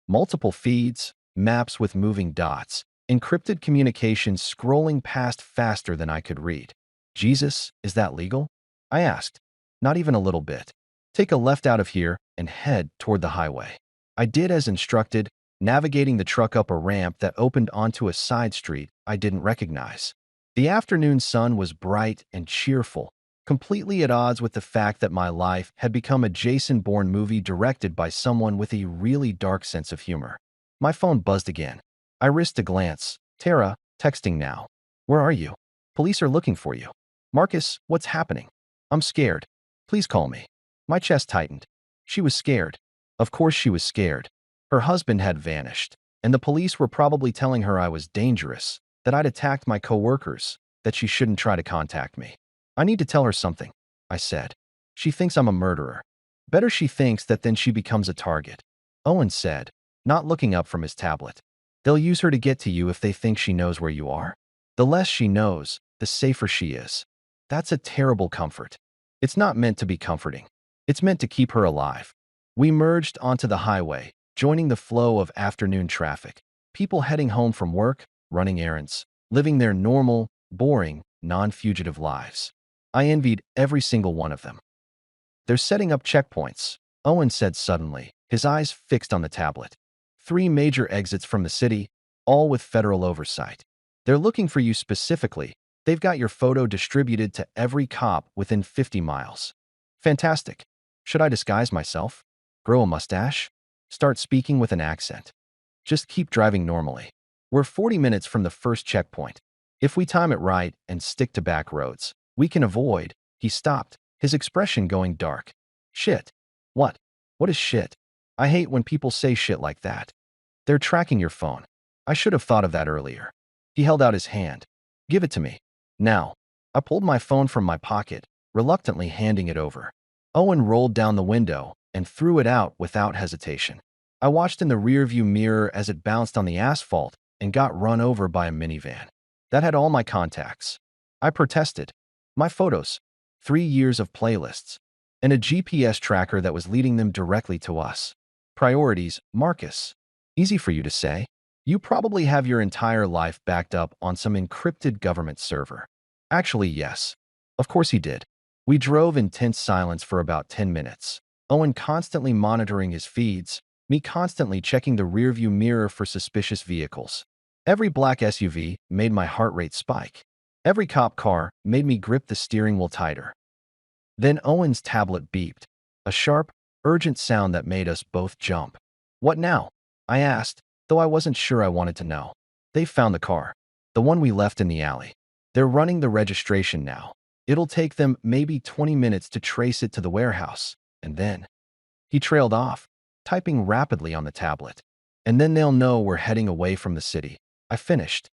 Multiple feeds, maps with moving dots, encrypted communications scrolling past faster than I could read. Jesus, is that legal? I asked. Not even a little bit. Take a left out of here and head toward the highway. I did as instructed, navigating the truck up a ramp that opened onto a side street I didn't recognize. The afternoon sun was bright and cheerful, completely at odds with the fact that my life had become a Jason Bourne movie directed by someone with a really dark sense of humor. My phone buzzed again. I risked a glance. Tara, texting now. Where are you? Police are looking for you. Marcus, what's happening? I'm scared. Please call me. My chest tightened. She was scared. Of course she was scared. Her husband had vanished, and the police were probably telling her I was dangerous, that I'd attacked my coworkers, that she shouldn't try to contact me. I need to tell her something, I said. She thinks I'm a murderer. Better she thinks that than she becomes a target. Owen said, not looking up from his tablet. They'll use her to get to you if they think she knows where you are. The less she knows, the safer she is. That's a terrible comfort. It's not meant to be comforting. It's meant to keep her alive. We merged onto the highway, joining the flow of afternoon traffic. People heading home from work, running errands, living their normal, boring, non-fugitive lives. I envied every single one of them. They're setting up checkpoints, Owen said suddenly, his eyes fixed on the tablet. 3 major exits from the city, all with federal oversight. They're looking for you specifically. They've got your photo distributed to every cop within 50 miles. Fantastic. Should I disguise myself? Grow a mustache? Start speaking with an accent? Just keep driving normally. We're 40 minutes from the first checkpoint. If we time it right and stick to back roads, we can avoid. He stopped, his expression going dark. Shit. What? What is shit? I hate when people say shit like that. They're tracking your phone. I should have thought of that earlier. He held out his hand. Give it to me. Now. I pulled my phone from my pocket, reluctantly handing it over. Owen rolled down the window and threw it out without hesitation. I watched in the rearview mirror as it bounced on the asphalt and got run over by a minivan. That had all my contacts. I protested. My photos, 3 years of playlists, and a GPS tracker that was leading them directly to us. Priorities, Marcus. Easy for you to say. You probably have your entire life backed up on some encrypted government server. Actually, yes. Of course he did. We drove in tense silence for about 10 minutes. Owen constantly monitoring his feeds, me constantly checking the rearview mirror for suspicious vehicles. Every black SUV made my heart rate spike. Every cop car made me grip the steering wheel tighter. Then Owen's tablet beeped, a sharp, urgent sound that made us both jump. What now? I asked, though I wasn't sure I wanted to know. They've found the car, the one we left in the alley. They're running the registration now. It'll take them maybe 20 minutes to trace it to the warehouse, and then... He trailed off, typing rapidly on the tablet. And then they'll know we're heading away from the city. I finished.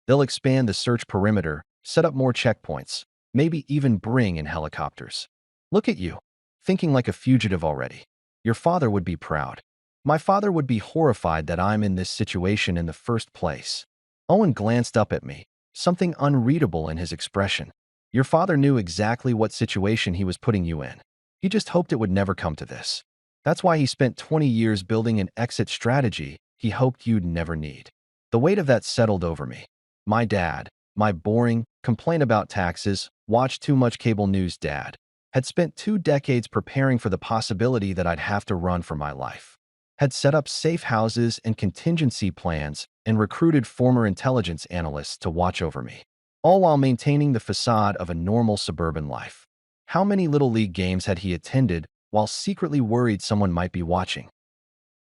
They'll expand the search perimeter, set up more checkpoints, maybe even bring in helicopters. Look at you, thinking like a fugitive already. Your father would be proud. My father would be horrified that I'm in this situation in the first place. Owen glanced up at me, something unreadable in his expression. Your father knew exactly what situation he was putting you in. He just hoped it would never come to this. That's why he spent 20 years building an exit strategy he hoped you'd never need. The weight of that settled over me. My dad, my boring, complain about taxes, watch too much cable news dad, had spent 2 decades preparing for the possibility that I'd have to run for my life. Had set up safe houses and contingency plans and recruited former intelligence analysts to watch over me, all while maintaining the facade of a normal suburban life. How many Little League games had he attended while secretly worried someone might be watching?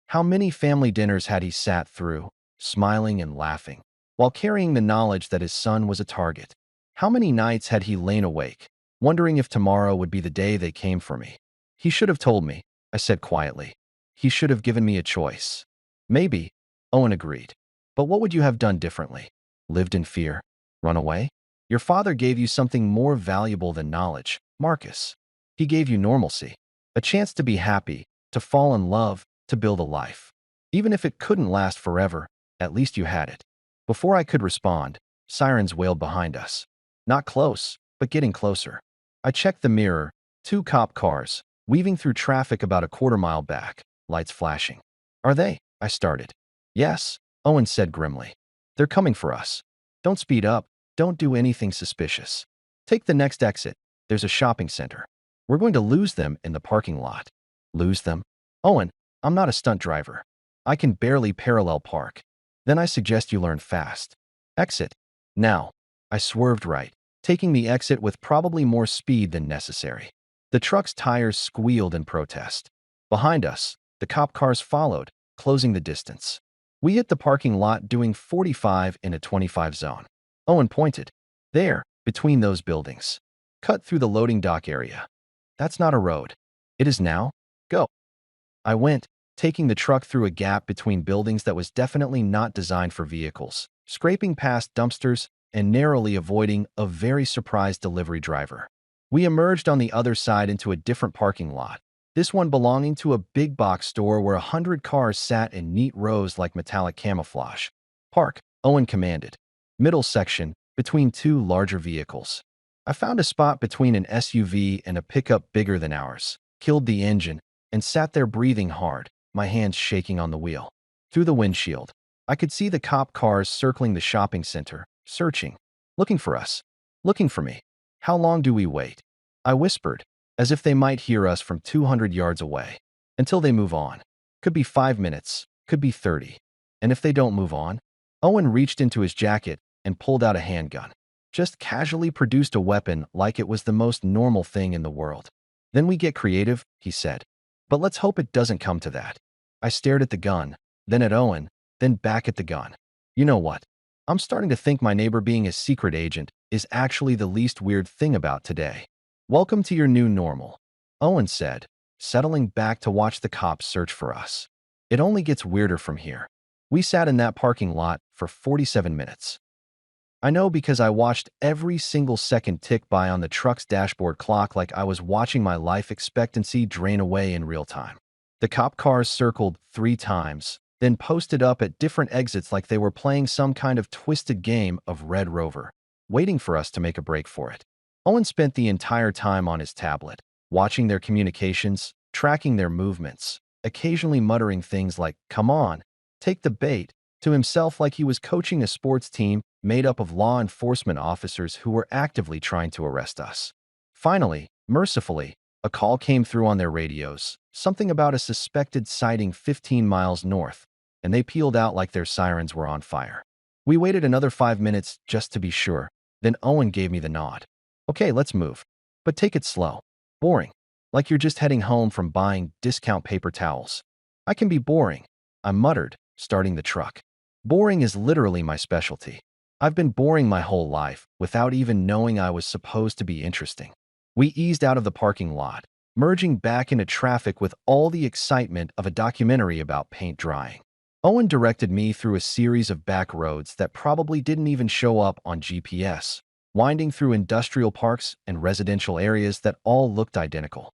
How many family dinners had he sat through, smiling and laughing, while carrying the knowledge that his son was a target? How many nights had he lain awake, wondering if tomorrow would be the day they came for me? He should have told me, I said quietly. He should have given me a choice. Maybe, Owen agreed. But what would you have done differently? Lived in fear? Run away? Your father gave you something more valuable than knowledge, Marcus. He gave you normalcy, a chance to be happy, to fall in love, to build a life. Even if it couldn't last forever, at least you had it. Before I could respond, sirens wailed behind us. Not close, but getting closer. I checked the mirror, 2 cop cars, weaving through traffic about a quarter-mile back, lights flashing. Are they? I started. Yes, Owen said grimly. They're coming for us. Don't speed up. Don't do anything suspicious. Take the next exit. There's a shopping center. We're going to lose them in the parking lot. Lose them? Owen, I'm not a stunt driver. I can barely parallel park. Then I suggest you learn fast. Exit. Now. I swerved right, taking the exit with probably more speed than necessary. The truck's tires squealed in protest. Behind us, the cop cars followed, closing the distance. We hit the parking lot doing 45 in a 25 zone. Owen pointed. There, between those buildings. Cut through the loading dock area. That's not a road. It is now. Go. I went, taking the truck through a gap between buildings that was definitely not designed for vehicles, scraping past dumpsters and narrowly avoiding a very surprised delivery driver. We emerged on the other side into a different parking lot, this one belonging to a big box store where 100 cars sat in neat rows like metallic camouflage. Park, Owen commanded. Middle section, between 2 larger vehicles. I found a spot between an SUV and a pickup bigger than ours, killed the engine, and sat there breathing hard, my hands shaking on the wheel. Through the windshield, I could see the cop cars circling the shopping center, searching, looking for us, looking for me. How long do we wait? I whispered, as if they might hear us from 200 yards away. Until they move on. Could be 5 minutes, could be 30. And if they don't move on? Owen reached into his jacket and pulled out a handgun. Just casually produced a weapon like it was the most normal thing in the world. Then we get creative, he said. But let's hope it doesn't come to that. I stared at the gun, then at Owen, then back at the gun. You know what? I'm starting to think my neighbor being a secret agent is actually the least weird thing about today. Welcome to your new normal, Owen said, settling back to watch the cops search for us. It only gets weirder from here. We sat in that parking lot for 47 minutes. I know because I watched every single second tick by on the truck's dashboard clock like I was watching my life expectancy drain away in real time. The cop cars circled 3 times, then posted up at different exits like they were playing some kind of twisted game of Red Rover, waiting for us to make a break for it. Owen spent the entire time on his tablet, watching their communications, tracking their movements, occasionally muttering things like, "Come on, take the bait," to himself like he was coaching a sports team made up of law enforcement officers who were actively trying to arrest us. Finally, mercifully, a call came through on their radios, something about a suspected sighting 15 miles north, and they peeled out like their sirens were on fire. We waited another 5 minutes just to be sure, then Owen gave me the nod. Okay, let's move. But take it slow. Boring. Like you're just heading home from buying discount paper towels. I can be boring, I muttered, starting the truck. Boring is literally my specialty. I've been boring my whole life without even knowing I was supposed to be interesting. We eased out of the parking lot, merging back into traffic with all the excitement of a documentary about paint drying. Owen directed me through a series of back roads that probably didn't even show up on GPS, winding through industrial parks and residential areas that all looked identical.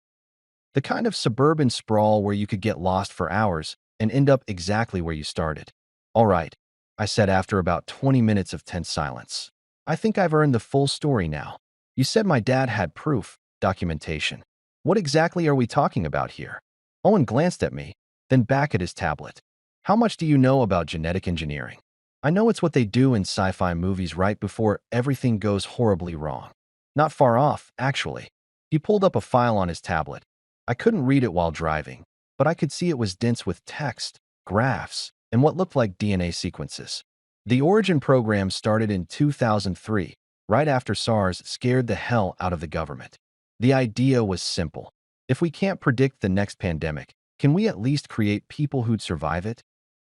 The kind of suburban sprawl where you could get lost for hours and end up exactly where you started. All right, I said after about 20 minutes of tense silence. I think I've earned the full story now. You said my dad had proof, documentation. What exactly are we talking about here? Owen glanced at me, then back at his tablet. How much do you know about genetic engineering? I know it's what they do in sci-fi movies right before everything goes horribly wrong. Not far off, actually. He pulled up a file on his tablet. I couldn't read it while driving, but I could see it was dense with text, graphs, and what looked like DNA sequences. The Origin program started in 2003, right after SARS scared the hell out of the government. The idea was simple. If we can't predict the next pandemic, can we at least create people who'd survive it?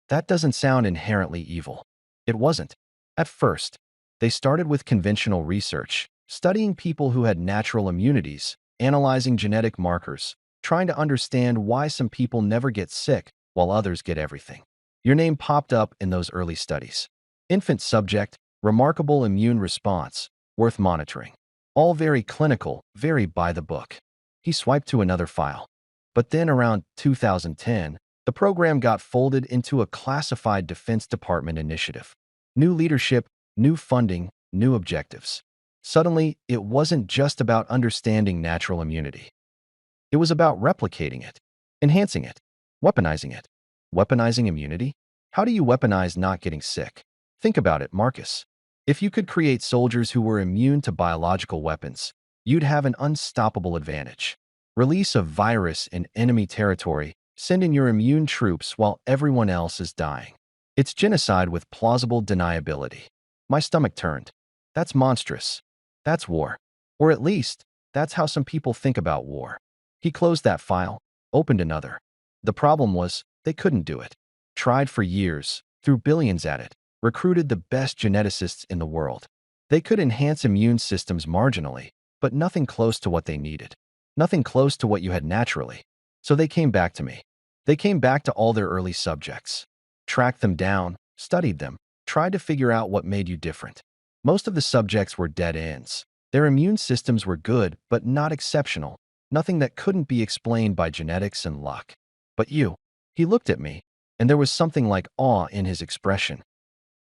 That doesn't sound inherently evil. It wasn't. At first, they started with conventional research, studying people who had natural immunities, analyzing genetic markers, trying to understand why some people never get sick while others get everything. Your name popped up in those early studies. Infant subject, remarkable immune response, worth monitoring. All very clinical, very by the book. He swiped to another file. But then around 2010, the program got folded into a classified Defense Department initiative. New leadership, new funding, new objectives. Suddenly, it wasn't just about understanding natural immunity. It was about replicating it, enhancing it, weaponizing it. Weaponizing immunity? How do you weaponize not getting sick? Think about it, Marcus. If you could create soldiers who were immune to biological weapons, you'd have an unstoppable advantage. Release a virus in enemy territory, send in your immune troops while everyone else is dying. It's genocide with plausible deniability. My stomach turned. That's monstrous. That's war. Or at least, that's how some people think about war. He closed that file, opened another. The problem was, they couldn't do it. Tried for years, threw billions at it, recruited the best geneticists in the world. They could enhance immune systems marginally, but nothing close to what they needed. Nothing close to what you had naturally. So they came back to me. They came back to all their early subjects. Tracked them down, studied them, tried to figure out what made you different. Most of the subjects were dead ends. Their immune systems were good, but not exceptional. Nothing that couldn't be explained by genetics and luck. But you. He looked at me, and there was something like awe in his expression.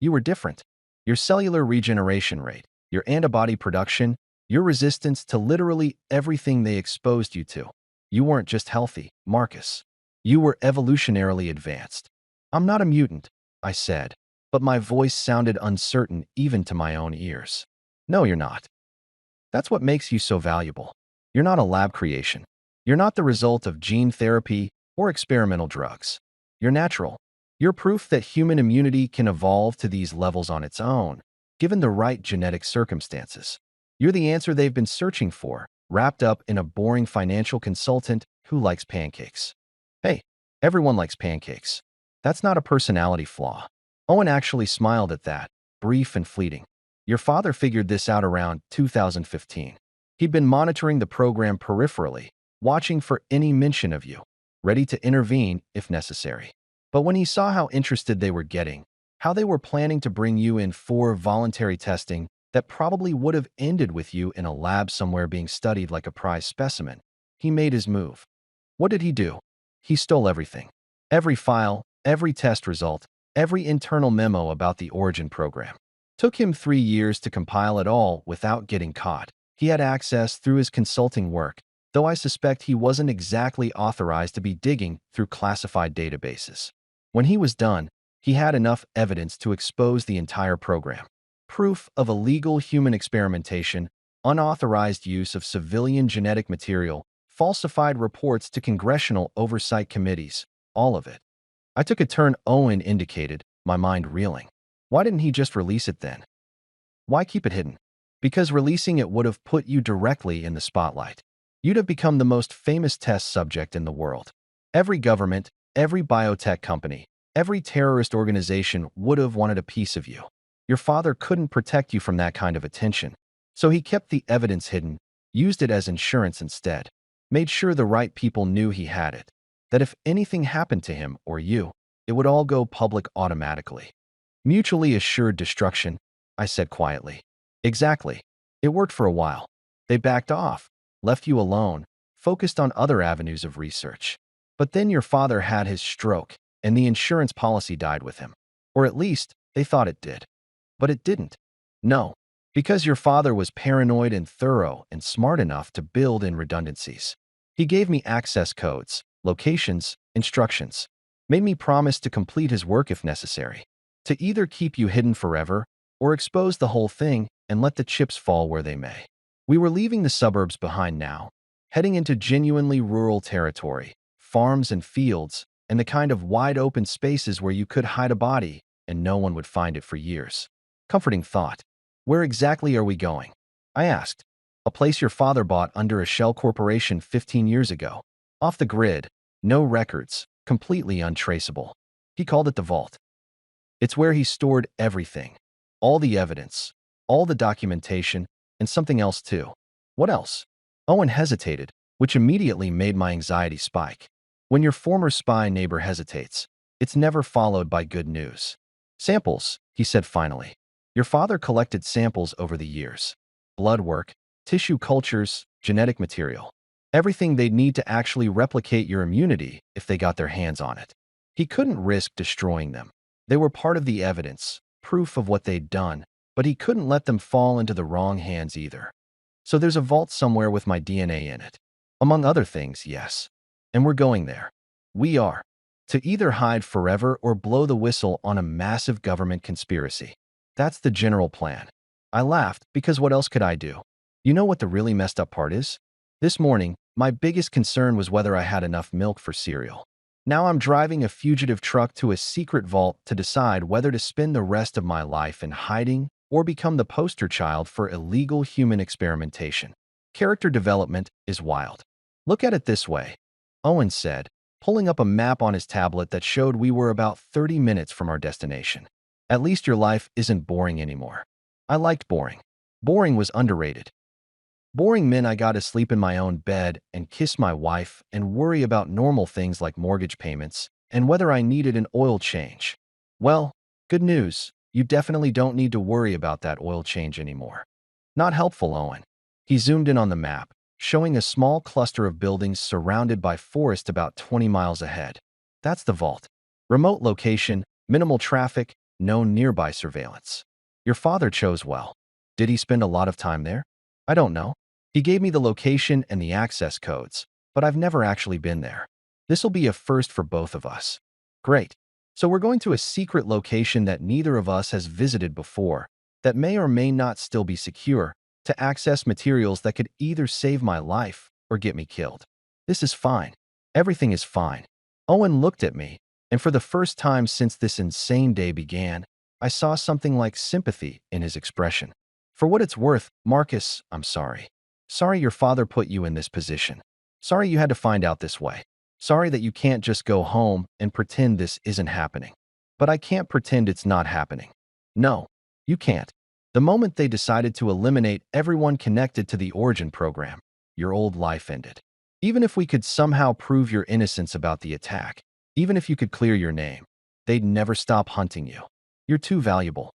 You were different. Your cellular regeneration rate, your antibody production, your resistance to literally everything they exposed you to. You weren't just healthy, Marcus. You were evolutionarily advanced. I'm not a mutant, I said, but my voice sounded uncertain even to my own ears. No, you're not. That's what makes you so valuable. You're not a lab creation. You're not the result of gene therapy or experimental drugs. You're natural. You're proof that human immunity can evolve to these levels on its own, given the right genetic circumstances. You're the answer they've been searching for, wrapped up in a boring financial consultant who likes pancakes. Hey, everyone likes pancakes. That's not a personality flaw. Owen actually smiled at that, brief and fleeting. Your father figured this out around 2015. He'd been monitoring the program peripherally, watching for any mention of you, ready to intervene if necessary. But when he saw how interested they were getting, how they were planning to bring you in for voluntary testing that probably would have ended with you in a lab somewhere being studied like a prize specimen, he made his move. What did he do? He stole everything. Every file, every test result, every internal memo about the Origin program. Took him 3 years to compile it all without getting caught. He had access through his consulting work, though I suspect he wasn't exactly authorized to be digging through classified databases. When he was done, he had enough evidence to expose the entire program. Proof of illegal human experimentation, unauthorized use of civilian genetic material, falsified reports to congressional oversight committees, all of it. I took a turn Owen indicated, my mind reeling. Why didn't he just release it then? Why keep it hidden? Because releasing it would have put you directly in the spotlight. You'd have become the most famous test subject in the world. Every government, every biotech company, every terrorist organization would have wanted a piece of you. Your father couldn't protect you from that kind of attention. So he kept the evidence hidden, used it as insurance instead, made sure the right people knew he had it, that if anything happened to him or you, it would all go public automatically. Mutually assured destruction, I said quietly. Exactly. It worked for a while. They backed off, left you alone, focused on other avenues of research. But then your father had his stroke, and the insurance policy died with him. Or at least, they thought it did. But it didn't. No, because your father was paranoid and thorough and smart enough to build in redundancies. He gave me access codes, locations, instructions, made me promise to complete his work if necessary, to either keep you hidden forever or expose the whole thing and let the chips fall where they may. We were leaving the suburbs behind now, heading into genuinely rural territory, farms and fields, and the kind of wide-open spaces where you could hide a body and no one would find it for years. Comforting thought. Where exactly are we going? I asked. A place your father bought under a shell corporation 15 years ago. Off the grid, no records, completely untraceable. He called it the vault. It's where he stored everything. All the evidence, all the documentation, and something else too. What else? Owen hesitated, which immediately made my anxiety spike. When your former spy neighbor hesitates, It's never followed by good news. Samples, he said finally. Your father collected samples over the years. Blood work, tissue cultures, genetic material. Everything they'd need to actually replicate your immunity if they got their hands on it. He couldn't risk destroying them. They were part of the evidence, proof of what they'd done, but he couldn't let them fall into the wrong hands either. So there's a vault somewhere with my DNA in it. Among other things, yes. And we're going there. We are. To either hide forever or blow the whistle on a massive government conspiracy. That's the general plan. I laughed because what else could I do? You know what the really messed up part is? This morning, my biggest concern was whether I had enough milk for cereal. Now I'm driving a fugitive truck to a secret vault to decide whether to spend the rest of my life in hiding or become the poster child for illegal human experimentation. Character development is wild. Look at it this way, Owen said, pulling up a map on his tablet that showed we were about 30 minutes from our destination. At least your life isn't boring anymore. I liked boring. Boring was underrated. Boring meant I got to sleep in my own bed and kiss my wife and worry about normal things like mortgage payments and whether I needed an oil change. Well, good news. You definitely don't need to worry about that oil change anymore. Not helpful, Owen. He zoomed in on the map, showing a small cluster of buildings surrounded by forest about 20 miles ahead. That's the vault. Remote location, minimal traffic, no nearby surveillance. Your father chose well. Did he spend a lot of time there? I don't know. He gave me the location and the access codes, but I've never actually been there. This'll be a first for both of us. Great. So we're going to a secret location that neither of us has visited before, that may or may not still be secure, to access materials that could either save my life or get me killed. This is fine. Everything is fine. Owen looked at me, and for the first time since this insane day began, I saw something like sympathy in his expression. For what it's worth, Marcus, I'm sorry. Sorry your father put you in this position. Sorry you had to find out this way. Sorry that you can't just go home and pretend this isn't happening. But I can't pretend it's not happening. No, you can't. The moment they decided to eliminate everyone connected to the Origin program, your old life ended. Even if we could somehow prove your innocence about the attack, even if you could clear your name, they'd never stop hunting you. You're too valuable.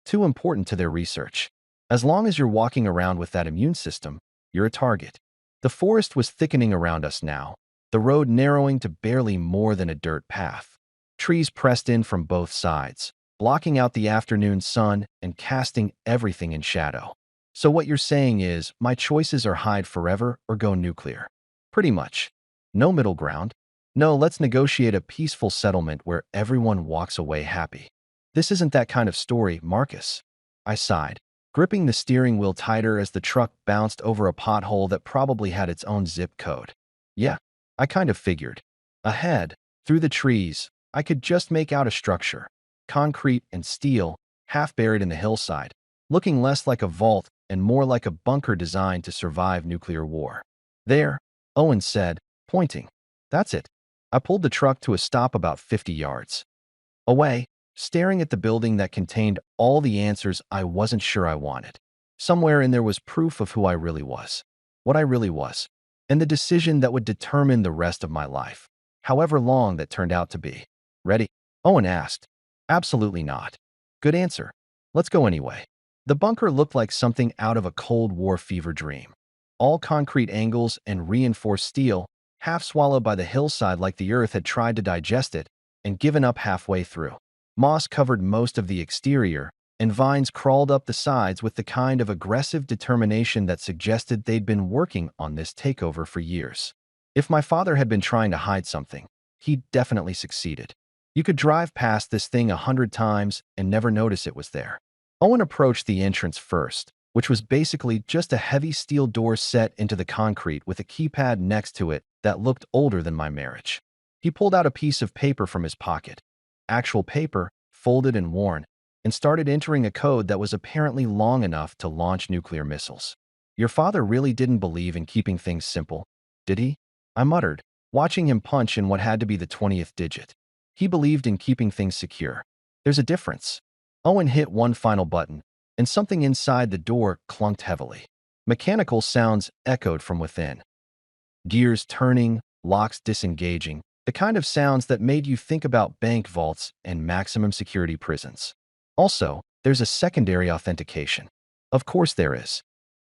Too important to their research. As long as you're walking around with that immune system, you're a target. The forest was thickening around us now, the road narrowing to barely more than a dirt path. Trees pressed in from both sides, blocking out the afternoon sun and casting everything in shadow. So what you're saying is, my choices are hide forever or go nuclear. Pretty much. No middle ground. No, let's negotiate a peaceful settlement where everyone walks away happy. This isn't that kind of story, Marcus. I sighed, gripping the steering wheel tighter as the truck bounced over a pothole that probably had its own zip code. Yeah, I kind of figured. Ahead, through the trees, I could just make out a structure, concrete and steel, half buried in the hillside, looking less like a vault and more like a bunker designed to survive nuclear war. There, Owen said, pointing. That's it. I pulled the truck to a stop about 50 yards away, staring at the building that contained all the answers I wasn't sure I wanted. Somewhere in there was proof of who I really was, what I really was, and the decision that would determine the rest of my life, however long that turned out to be. Ready? Owen asked. Absolutely not. Good answer. Let's go anyway. The bunker looked like something out of a Cold War fever dream. All concrete angles and reinforced steel, half swallowed by the hillside like the earth had tried to digest it and given up halfway through. Moss covered most of the exterior, and vines crawled up the sides with the kind of aggressive determination that suggested they'd been working on this takeover for years. If my father had been trying to hide something, he'd definitely succeeded. You could drive past this thing 100 times and never notice it was there. Owen approached the entrance first, which was basically just a heavy steel door set into the concrete with a keypad next to it that looked older than my marriage. He pulled out a piece of paper from his pocket, actual paper, folded and worn, and started entering a code that was apparently long enough to launch nuclear missiles. Your father really didn't believe in keeping things simple, did he? I muttered, watching him punch in what had to be the 20th digit. He believed in keeping things secure. There's a difference. Owen hit one final button, and something inside the door clunked heavily. Mechanical sounds echoed from within. Gears turning, locks disengaging, The kind of sounds that made you think about bank vaults and maximum security prisons. Also, there's a secondary authentication. Of course there is.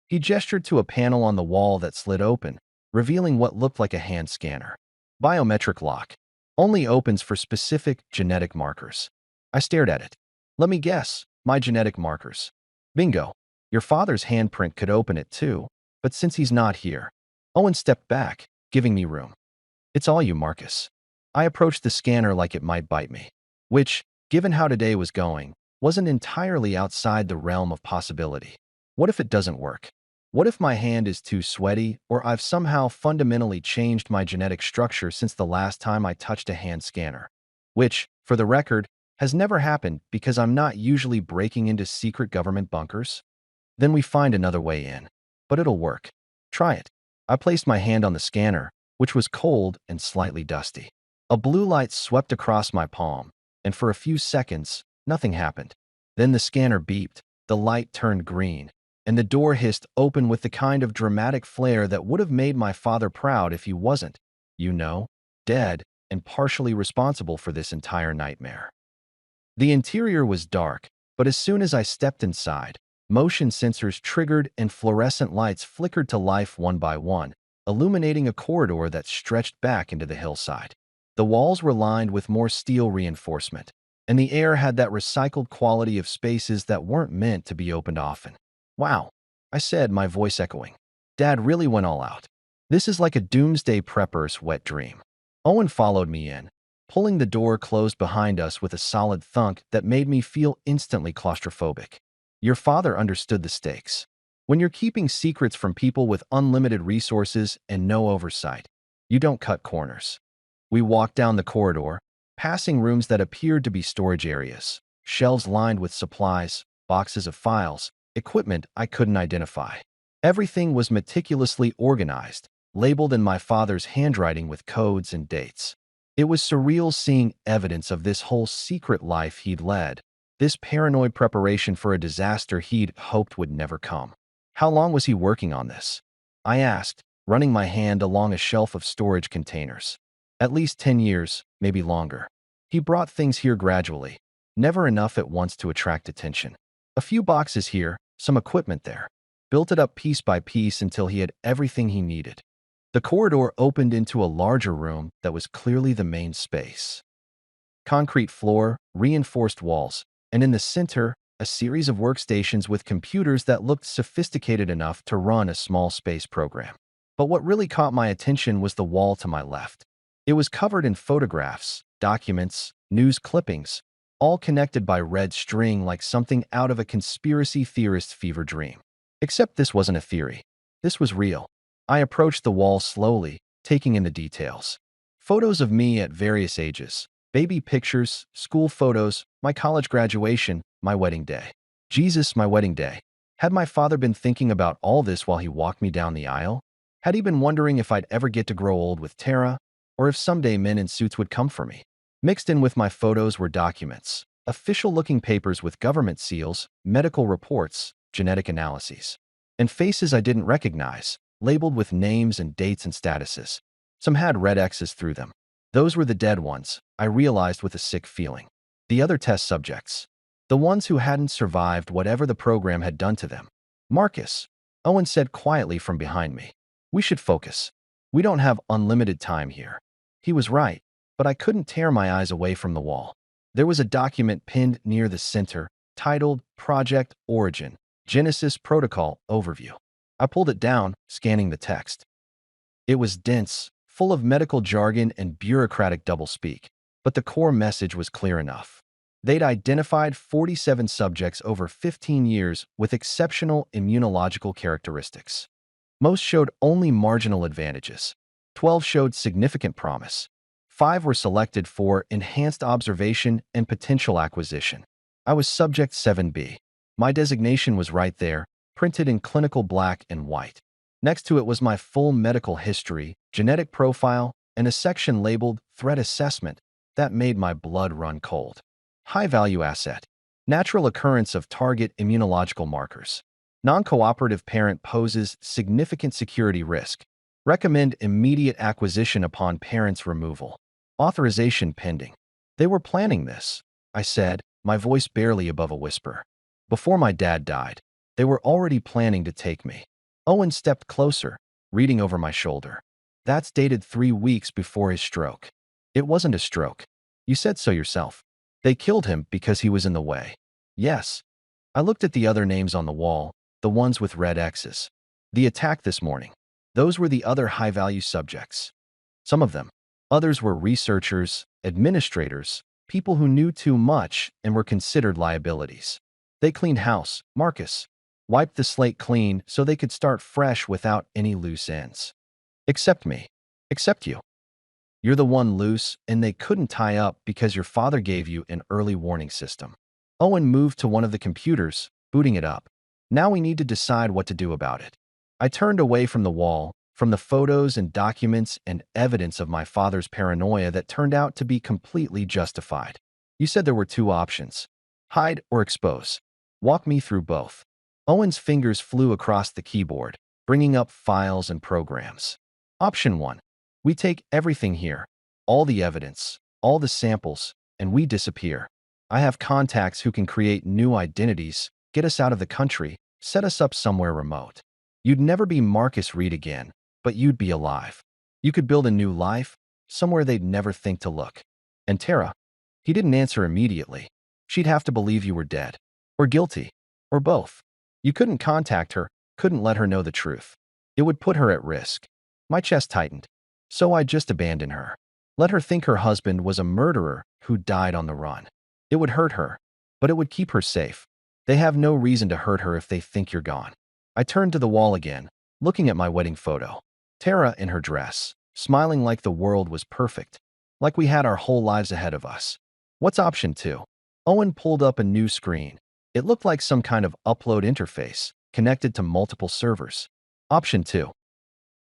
He gestured to a panel on the wall that slid open, revealing what looked like a hand scanner. Biometric lock. Only opens for specific genetic markers. I stared at it. Let me guess, my genetic markers. Bingo. Your father's handprint could open it too, but since he's not here. Owen stepped back, giving me room. It's all you, Marcus. I approached the scanner like it might bite me, which, given how today was going, wasn't entirely outside the realm of possibility. What if it doesn't work? What if my hand is too sweaty, or I've somehow fundamentally changed my genetic structure since the last time I touched a hand scanner? Which, for the record, has never happened because I'm not usually breaking into secret government bunkers. Then we find another way in. But it'll work. Try it. I placed my hand on the scanner, which was cold and slightly dusty. A blue light swept across my palm, and for a few seconds, nothing happened. Then the scanner beeped, the light turned green, and the door hissed open with the kind of dramatic flair that would have made my father proud if he wasn't, dead and partially responsible for this entire nightmare. The interior was dark, but as soon as I stepped inside, motion sensors triggered and fluorescent lights flickered to life one by one, illuminating a corridor that stretched back into the hillside. The walls were lined with more steel reinforcement, and the air had that recycled quality of spaces that weren't meant to be opened often. Wow, I said, my voice echoing. Dad really went all out. This is like a doomsday prepper's wet dream. Owen followed me in, pulling the door closed behind us with a solid thunk that made me feel instantly claustrophobic. Your father understood the stakes. When you're keeping secrets from people with unlimited resources and no oversight, you don't cut corners. We walked down the corridor, passing rooms that appeared to be storage areas, shelves lined with supplies, boxes of files, equipment I couldn't identify. Everything was meticulously organized, labeled in my father's handwriting with codes and dates. It was surreal seeing evidence of this whole secret life he'd led, this paranoid preparation for a disaster he'd hoped would never come. How long was he working on this? I asked, running my hand along a shelf of storage containers. At least 10 years, maybe longer. He brought things here gradually, never enough at once to attract attention. A few boxes here, some equipment there. Built it up piece by piece until he had everything he needed. The corridor opened into a larger room that was clearly the main space. Concrete floor, reinforced walls, and in the center, a series of workstations with computers that looked sophisticated enough to run a small space program. But what really caught my attention was the wall to my left. It was covered in photographs, documents, news clippings, all connected by red string like something out of a conspiracy theorist's fever dream. Except this wasn't a theory. This was real. I approached the wall slowly, taking in the details. Photos of me at various ages, baby pictures, school photos, my college graduation, my wedding day. Jesus, my wedding day. Had my father been thinking about all this while he walked me down the aisle? Had he been wondering if I'd ever get to grow old with Tara, or if someday men in suits would come for me? Mixed in with my photos were documents, official-looking papers with government seals, medical reports, genetic analyses, and faces I didn't recognize, labeled with names and dates and statuses. Some had red X's through them. Those were the dead ones, I realized with a sick feeling. The other test subjects. The ones who hadn't survived whatever the program had done to them. Marcus, Owen said quietly from behind me. We should focus. We don't have unlimited time here. He was right, but I couldn't tear my eyes away from the wall. There was a document pinned near the center, titled Project Origin, Genesis Protocol Overview. I pulled it down, scanning the text. It was dense, full of medical jargon and bureaucratic doublespeak, but the core message was clear enough. They'd identified 47 subjects over 15 years with exceptional immunological characteristics. Most showed only marginal advantages. 12 showed significant promise. 5 were selected for enhanced observation and potential acquisition. I was subject 7B. My designation was right there, printed in clinical black and white. Next to it was my full medical history, genetic profile, and a section labeled Threat Assessment that made my blood run cold. High-value asset. Natural occurrence of target immunological markers. Non-cooperative parent poses significant security risk. Recommend immediate acquisition upon parent's removal. Authorization pending. They were planning this, I said, my voice barely above a whisper. Before my dad died, they were already planning to take me. Owen stepped closer, reading over my shoulder. That's dated 3 weeks before his stroke. It wasn't a stroke. You said so yourself. They killed him because he was in the way. Yes. I looked at the other names on the wall, the ones with red X's. The attack this morning. Those were the other high-value subjects. Some of them. Others were researchers, administrators, people who knew too much and were considered liabilities. They cleaned house, Marcus. Wiped the slate clean so they could start fresh without any loose ends. Except me. Except you. You're the one loose, and they couldn't tie up because your father gave you an early warning system. Owen moved to one of the computers, booting it up. Now we need to decide what to do about it. I turned away from the wall, from the photos and documents and evidence of my father's paranoia that turned out to be completely justified. You said there were two options: hide or expose. Walk me through both. Owen's fingers flew across the keyboard, bringing up files and programs. Option 1. We take everything here, all the evidence, all the samples, and we disappear. I have contacts who can create new identities, get us out of the country, set us up somewhere remote. You'd never be Marcus Reed again, but you'd be alive. You could build a new life, somewhere they'd never think to look. And Tara? He didn't answer immediately. She'd have to believe you were dead. Or guilty. Or both. You couldn't contact her, couldn't let her know the truth. It would put her at risk. My chest tightened. So I just abandoned her. Let her think her husband was a murderer who died on the run. It would hurt her, but it would keep her safe. They have no reason to hurt her if they think you're gone. I turned to the wall again, looking at my wedding photo. Tara in her dress, smiling like the world was perfect, like we had our whole lives ahead of us. What's option 2? Owen pulled up a new screen. It looked like some kind of upload interface, connected to multiple servers. Option 2.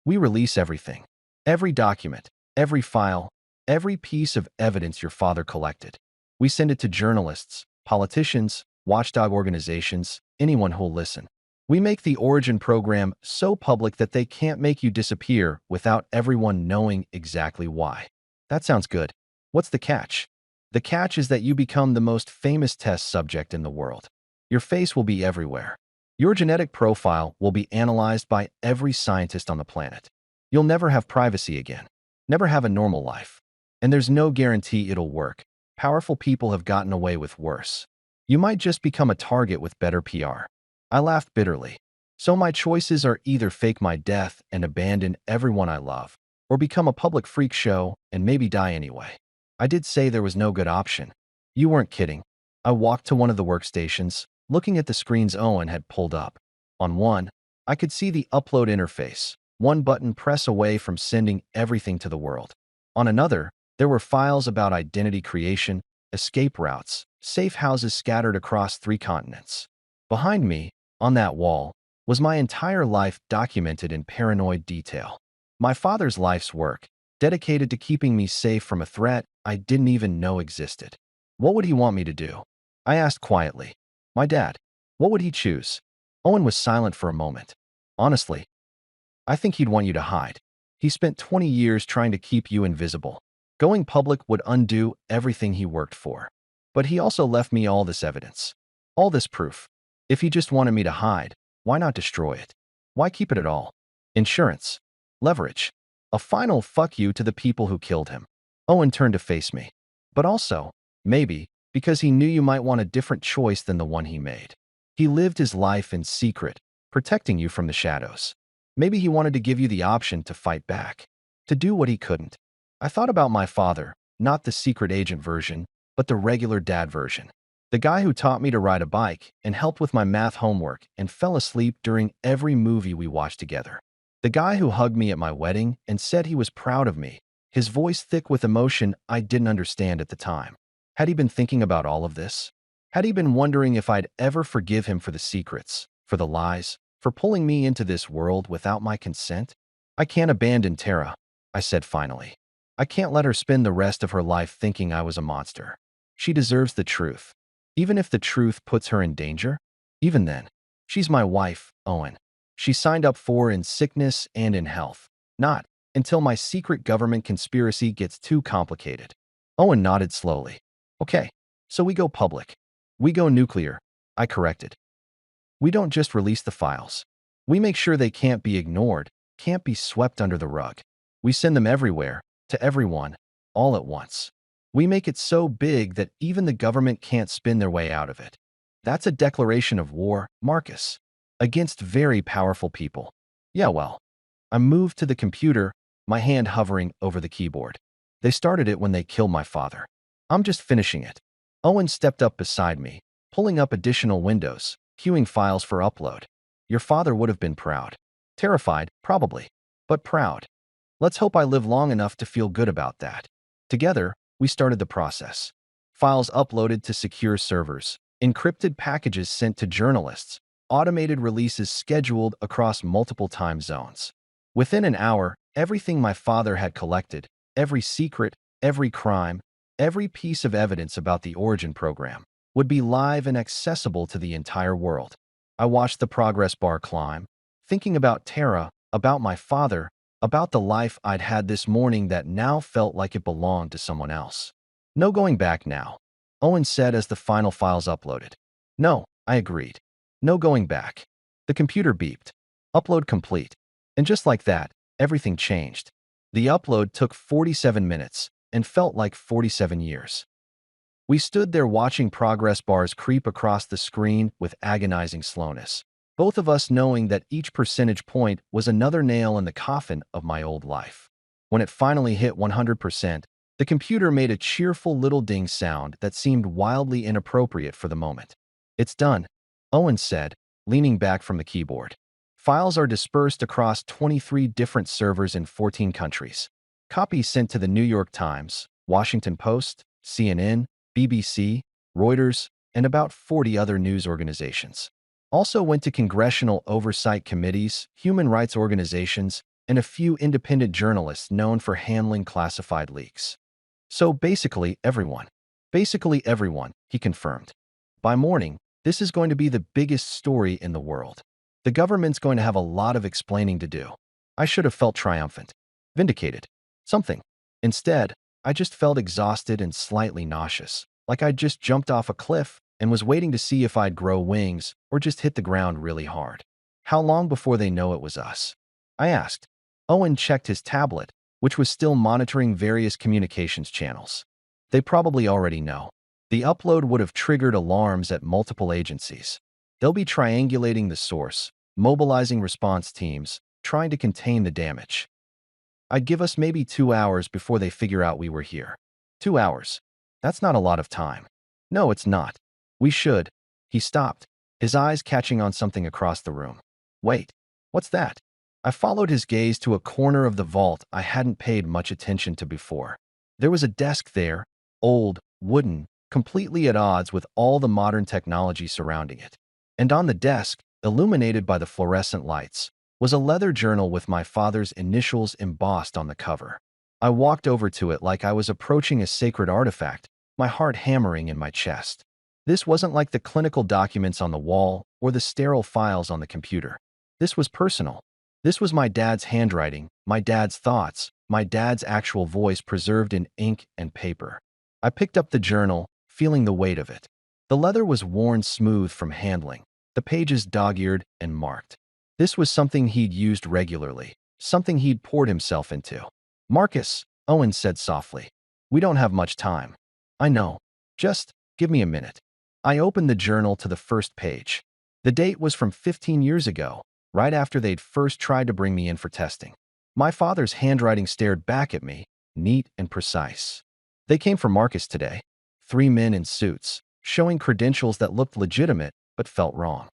We release everything. Every document, every file, every piece of evidence your father collected. We send it to journalists, politicians, watchdog organizations, anyone who'll listen. We make the Origin program so public that they can't make you disappear without everyone knowing exactly why. That sounds good. What's the catch? The catch is that you become the most famous test subject in the world. Your face will be everywhere. Your genetic profile will be analyzed by every scientist on the planet. You'll never have privacy again. Never have a normal life. And there's no guarantee it'll work. Powerful people have gotten away with worse. You might just become a target with better PR. I laughed bitterly. So my choices are either fake my death and abandon everyone I love, or become a public freak show and maybe die anyway. I did say there was no good option. You weren't kidding. I walked to one of the workstations, looking at the screens Owen had pulled up. On one, I could see the upload interface, one button press away from sending everything to the world. On another, there were files about identity creation, escape routes, safe houses scattered across 3 continents. Behind me, on that wall, was my entire life documented in paranoid detail. My father's life's work, dedicated to keeping me safe from a threat I didn't even know existed. What would he want me to do? I asked quietly. My dad. What would he choose? Owen was silent for a moment. Honestly, I think he'd want you to hide. He spent 20 years trying to keep you invisible. Going public would undo everything he worked for. But he also left me all this evidence. All this proof. If he just wanted me to hide, why not destroy it? Why keep it at all? Insurance. Leverage. A final fuck you to the people who killed him. Owen turned to face me. But also, maybe, because he knew you might want a different choice than the one he made. He lived his life in secret, protecting you from the shadows. Maybe he wanted to give you the option to fight back, to do what he couldn't. I thought about my father, not the secret agent version, but the regular dad version. The guy who taught me to ride a bike and helped with my math homework and fell asleep during every movie we watched together. The guy who hugged me at my wedding and said he was proud of me, his voice thick with emotion I didn't understand at the time. Had he been thinking about all of this? Had he been wondering if I'd ever forgive him for the secrets, for the lies, for pulling me into this world without my consent? I can't abandon Tara, I said finally. I can't let her spend the rest of her life thinking I was a monster. She deserves the truth. Even if the truth puts her in danger? Even then, she's my wife, Owen. She signed up for in sickness and in health. Not, until my secret government conspiracy gets too complicated. Owen nodded slowly. Okay, so we go public. We go nuclear, I corrected. We don't just release the files. We make sure they can't be ignored, can't be swept under the rug. We send them everywhere, to everyone, all at once. We make it so big that even the government can't spin their way out of it. That's a declaration of war, Marcus, against very powerful people. Yeah, well, I moved to the computer, my hand hovering over the keyboard. They started it when they killed my father. I'm just finishing it. Owen stepped up beside me, pulling up additional windows, queuing files for upload. Your father would have been proud. Terrified, probably, but proud. Let's hope I live long enough to feel good about that. Together, we started the process. Files uploaded to secure servers, encrypted packages sent to journalists, automated releases scheduled across multiple time zones. Within an hour, everything my father had collected, every secret, every crime, every piece of evidence about the Origin program, would be live and accessible to the entire world. I watched the progress bar climb, thinking about Tara, about my father, about the life I'd had this morning that now felt like it belonged to someone else. No going back now, Owen said as the final files uploaded. No, I agreed. No going back. The computer beeped. Upload complete. And just like that, everything changed. The upload took 47 minutes and felt like 47 years. We stood there watching progress bars creep across the screen with agonizing slowness, both of us knowing that each percentage point was another nail in the coffin of my old life. When it finally hit 100%, the computer made a cheerful little ding sound that seemed wildly inappropriate for the moment. It's done, Owen said, leaning back from the keyboard. Files are dispersed across 23 different servers in 14 countries. Copies sent to the New York Times, Washington Post, CNN, BBC, Reuters, and about 40 other news organizations. Also went to congressional oversight committees, human rights organizations, and a few independent journalists known for handling classified leaks. So basically everyone, he confirmed. By morning, this is going to be the biggest story in the world. The government's going to have a lot of explaining to do. I should have felt triumphant, vindicated, something. Instead, I just felt exhausted and slightly nauseous, like I'd just jumped off a cliff and was waiting to see if I'd grow wings or just hit the ground really hard. How long before they know it was us? I asked. Owen checked his tablet, which was still monitoring various communications channels. They probably already know. The upload would have triggered alarms at multiple agencies. They'll be triangulating the source, mobilizing response teams, trying to contain the damage. I'd give us maybe 2 hours before they figure out we were here. 2 hours. That's not a lot of time. No, it's not. We should. He stopped, his eyes catching on something across the room. Wait, what's that? I followed his gaze to a corner of the vault I hadn't paid much attention to before. There was a desk there, old, wooden, completely at odds with all the modern technology surrounding it. And on the desk, illuminated by the fluorescent lights, was a leather journal with my father's initials embossed on the cover. I walked over to it like I was approaching a sacred artifact, my heart hammering in my chest. This wasn't like the clinical documents on the wall or the sterile files on the computer. This was personal. This was my dad's handwriting, my dad's thoughts, my dad's actual voice preserved in ink and paper. I picked up the journal, feeling the weight of it. The leather was worn smooth from handling, the pages dog-eared and marked. This was something he'd used regularly, something he'd poured himself into. Marcus, Owen said softly, we don't have much time. I know. Just give me a minute. I opened the journal to the first page. The date was from 15 years ago, right after they'd first tried to bring me in for testing. My father's handwriting stared back at me, neat and precise. They came for Marcus today. 3 men in suits, showing credentials that looked legitimate but felt wrong.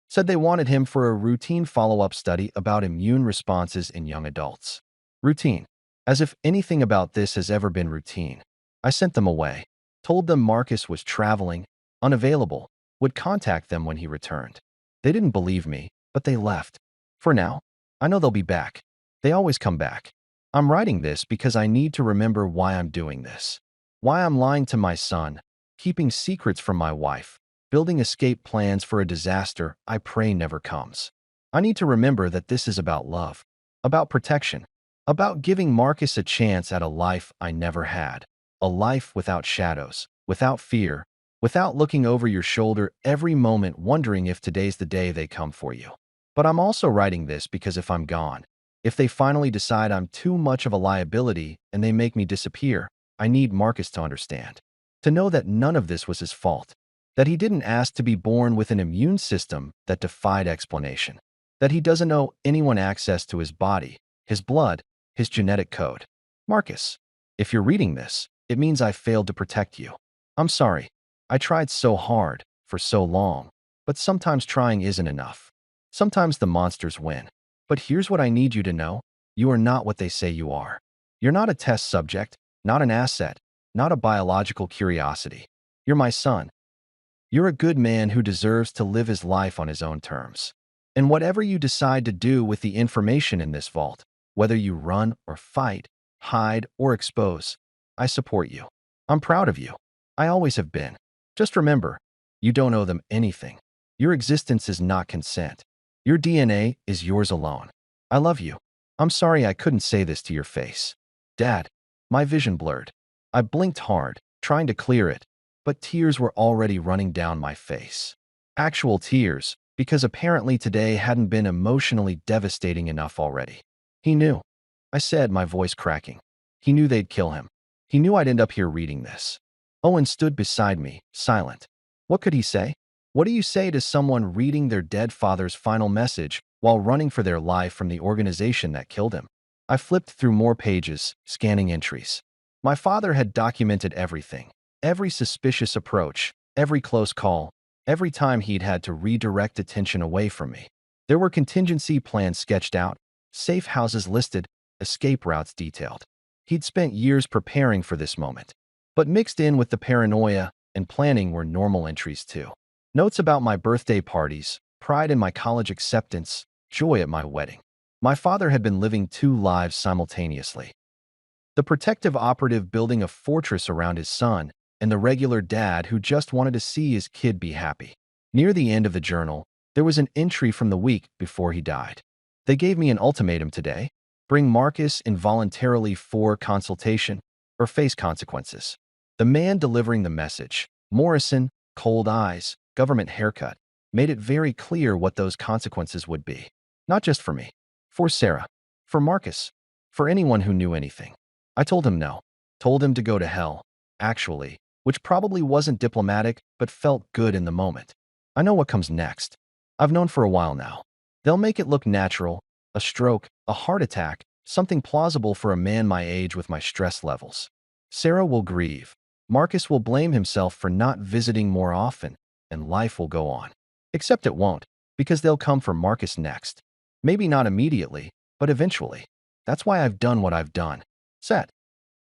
Said they wanted him for a routine follow-up study about immune responses in young adults. Routine. As if anything about this has ever been routine. I sent them away, told them Marcus was traveling, unavailable, would contact them when he returned. They didn't believe me, but they left. For now, I know they'll be back. They always come back. I'm writing this because I need to remember why I'm doing this. Why I'm lying to my son, keeping secrets from my wife, building escape plans for a disaster I pray never comes. I need to remember that this is about love, about protection, About giving Marcus a chance at a life I never had. A life without shadows, without fear, without looking over your shoulder every moment wondering if today's the day they come for you. But I'm also writing this because if I'm gone, if they finally decide I'm too much of a liability and they make me disappear, I need Marcus to understand. To know that none of this was his fault. That he didn't ask to be born with an immune system that defied explanation. That he doesn't owe anyone access to his body, his blood, his genetic code. Marcus, if you're reading this, it means I failed to protect you. I'm sorry. I tried so hard, for so long. But sometimes trying isn't enough. Sometimes the monsters win. But here's what I need you to know. You are not what they say you are. You're not a test subject, not an asset, not a biological curiosity. You're my son. You're a good man who deserves to live his life on his own terms. And whatever you decide to do with the information in this vault, whether you run or fight, hide or expose, I support you. I'm proud of you. I always have been. Just remember, you don't owe them anything. Your existence is not consent. Your DNA is yours alone. I love you. I'm sorry I couldn't say this to your face. Dad, my vision blurred. I blinked hard, trying to clear it, but tears were already running down my face. Actual tears, because apparently today hadn't been emotionally devastating enough already. He knew. I said, my voice cracking. He knew they'd kill him. He knew I'd end up here reading this. Owen stood beside me, silent. What could he say? What do you say to someone reading their dead father's final message while running for their life from the organization that killed him? I flipped through more pages, scanning entries. My father had documented everything. Every suspicious approach, every close call, every time he'd had to redirect attention away from me. There were contingency plans sketched out, safe houses listed, escape routes detailed. He'd spent years preparing for this moment. But mixed in with the paranoia and planning were normal entries too. Notes about my birthday parties, pride in my college acceptance, joy at my wedding. My father had been living two lives simultaneously. The protective operative building a fortress around his son, and the regular dad who just wanted to see his kid be happy. Near the end of the journal, there was an entry from the week before he died. They gave me an ultimatum today. Bring Marcus involuntarily for consultation or face consequences. The man delivering the message, Morrison, cold eyes, government haircut, made it very clear what those consequences would be. Not just for me. For Sarah. For Marcus. For anyone who knew anything. I told him no. Told him to go to hell. Actually, which probably wasn't diplomatic, but felt good in the moment. I know what comes next. I've known for a while now. They'll make it look natural, a stroke, a heart attack, something plausible for a man my age with my stress levels. Sarah will grieve. Marcus will blame himself for not visiting more often, and life will go on. Except it won't, because they'll come for Marcus next. Maybe not immediately, but eventually. That's why I've done what I've done. Set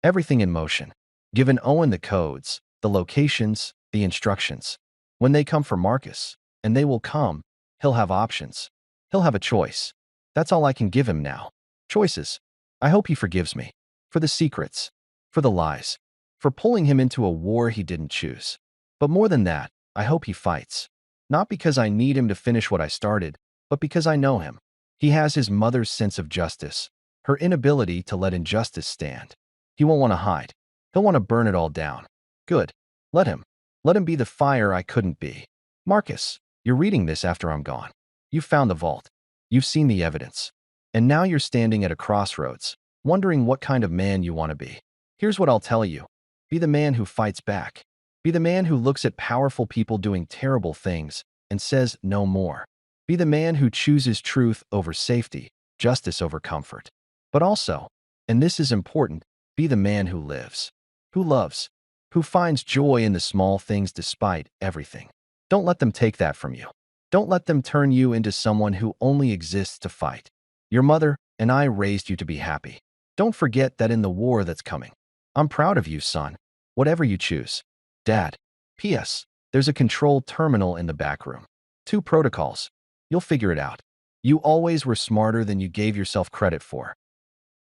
everything in motion. Given Owen the codes, the locations, the instructions. When they come for Marcus, and they will come, he'll have options. He'll have a choice. That's all I can give him now. Choices. I hope he forgives me. For the secrets. For the lies. For pulling him into a war he didn't choose. But more than that, I hope he fights. Not because I need him to finish what I started, but because I know him. He has his mother's sense of justice, her inability to let injustice stand. He won't want to hide. He'll want to burn it all down. Good. Let him. Let him be the fire I couldn't be. Marcus, you're reading this after I'm gone. You've found the vault. You've seen the evidence. And now you're standing at a crossroads, wondering what kind of man you want to be. Here's what I'll tell you. Be the man who fights back. Be the man who looks at powerful people doing terrible things and says no more. Be the man who chooses truth over safety, justice over comfort. But also, and this is important, be the man who lives, who loves, who finds joy in the small things despite everything. Don't let them take that from you. Don't let them turn you into someone who only exists to fight. Your mother and I raised you to be happy. Don't forget that in the war that's coming. I'm proud of you, son. Whatever you choose. Dad. P.S. There's a control terminal in the back room. 2 protocols. You'll figure it out. You always were smarter than you gave yourself credit for.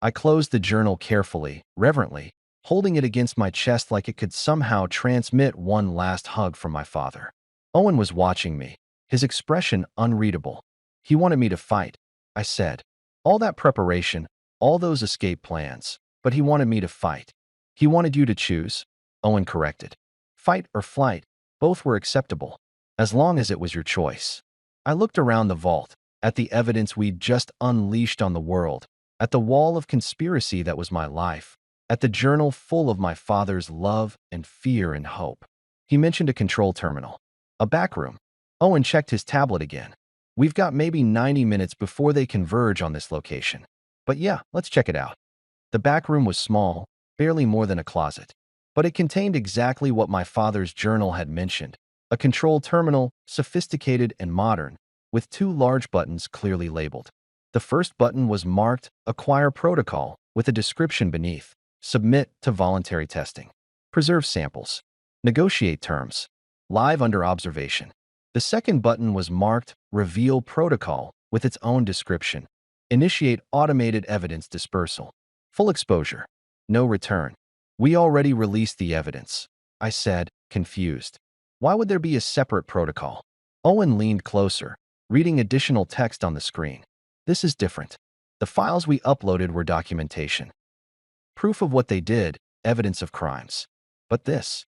I closed the journal carefully, reverently, holding it against my chest like it could somehow transmit one last hug from my father. Owen was watching me, his expression unreadable. He wanted me to fight, I said. All that preparation, All those escape plans, but he wanted me to fight. He wanted you to choose, Owen corrected. Fight or flight, both were acceptable, as long as it was your choice. I looked around the vault, at the evidence we'd just unleashed on the world, at the wall of conspiracy that was my life, at the journal full of my father's love and fear and hope. He mentioned a control terminal. A back room. Owen checked his tablet again. We've got maybe 90 minutes before they converge on this location. But yeah, let's check it out. The back room was small, barely more than a closet. But it contained exactly what my father's journal had mentioned. A control terminal, sophisticated and modern, with two large buttons clearly labeled. The first button was marked Acquire Protocol with a description beneath. Submit to voluntary testing. Preserve samples. Negotiate terms. Live under observation. The second button was marked Reveal Protocol with its own description. Initiate automated evidence dispersal. Full exposure. No return. We already released the evidence, I said, confused. Why would there be a separate protocol? Owen leaned closer, reading additional text on the screen. This is different. The files we uploaded were documentation. Proof of what they did, evidence of crimes. But this.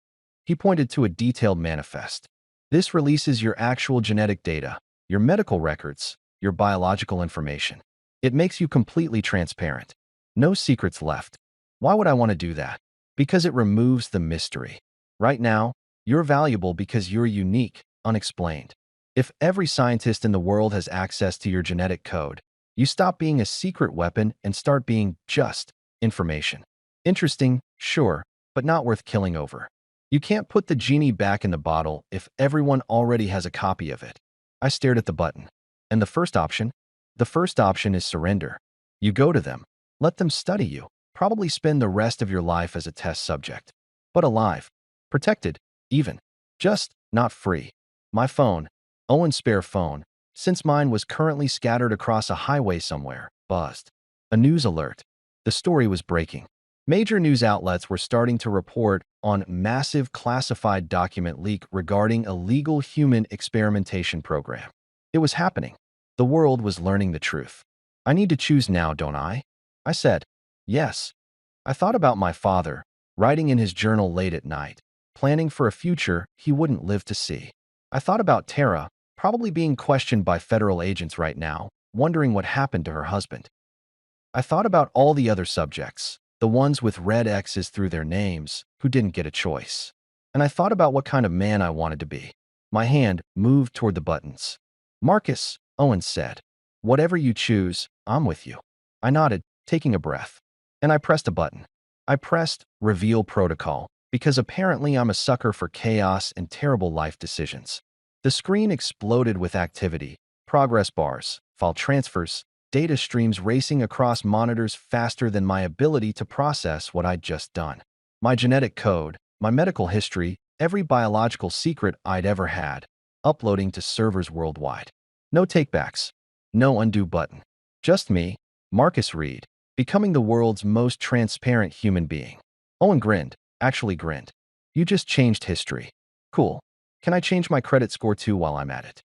He pointed to a detailed manifest. This releases your actual genetic data, your medical records, your biological information. It makes you completely transparent. No secrets left. Why would I want to do that? Because it removes the mystery. Right now, you're valuable because you're unique, unexplained. If every scientist in the world has access to your genetic code, you stop being a secret weapon and start being just information. Interesting, sure, but not worth killing over. You can't put the genie back in the bottle if everyone already has a copy of it. I stared at the button. And the first option? The first option is surrender. You go to them, let them study you, probably spend the rest of your life as a test subject. But alive, protected, even. Just not free. My phone, Owen's spare phone, since mine was currently scattered across a highway somewhere, buzzed. A news alert. The story was breaking. Major news outlets were starting to report on massive classified document leak regarding a legal human experimentation program. It was happening. The world was learning the truth. I need to choose now, don't I? I said, yes. I thought about my father, writing in his journal late at night, planning for a future he wouldn't live to see. I thought about Tara, probably being questioned by federal agents right now, wondering what happened to her husband. I thought about all the other subjects, the ones with red X's through their names, who didn't get a choice. And I thought about what kind of man I wanted to be. My hand moved toward the buttons. Marcus, Owen said, whatever you choose, I'm with you. I nodded, taking a breath. And I pressed a button. I pressed Reveal Protocol, because apparently I'm a sucker for chaos and terrible life decisions. The screen exploded with activity, progress bars, file transfers, data streams racing across monitors faster than my ability to process what I'd just done. My genetic code, my medical history, every biological secret I'd ever had, uploading to servers worldwide. No takebacks. No undo button. Just me, Marcus Reed, becoming the world's most transparent human being. Owen grinned, actually grinned. You just changed history. Cool. Can I change my credit score too while I'm at it?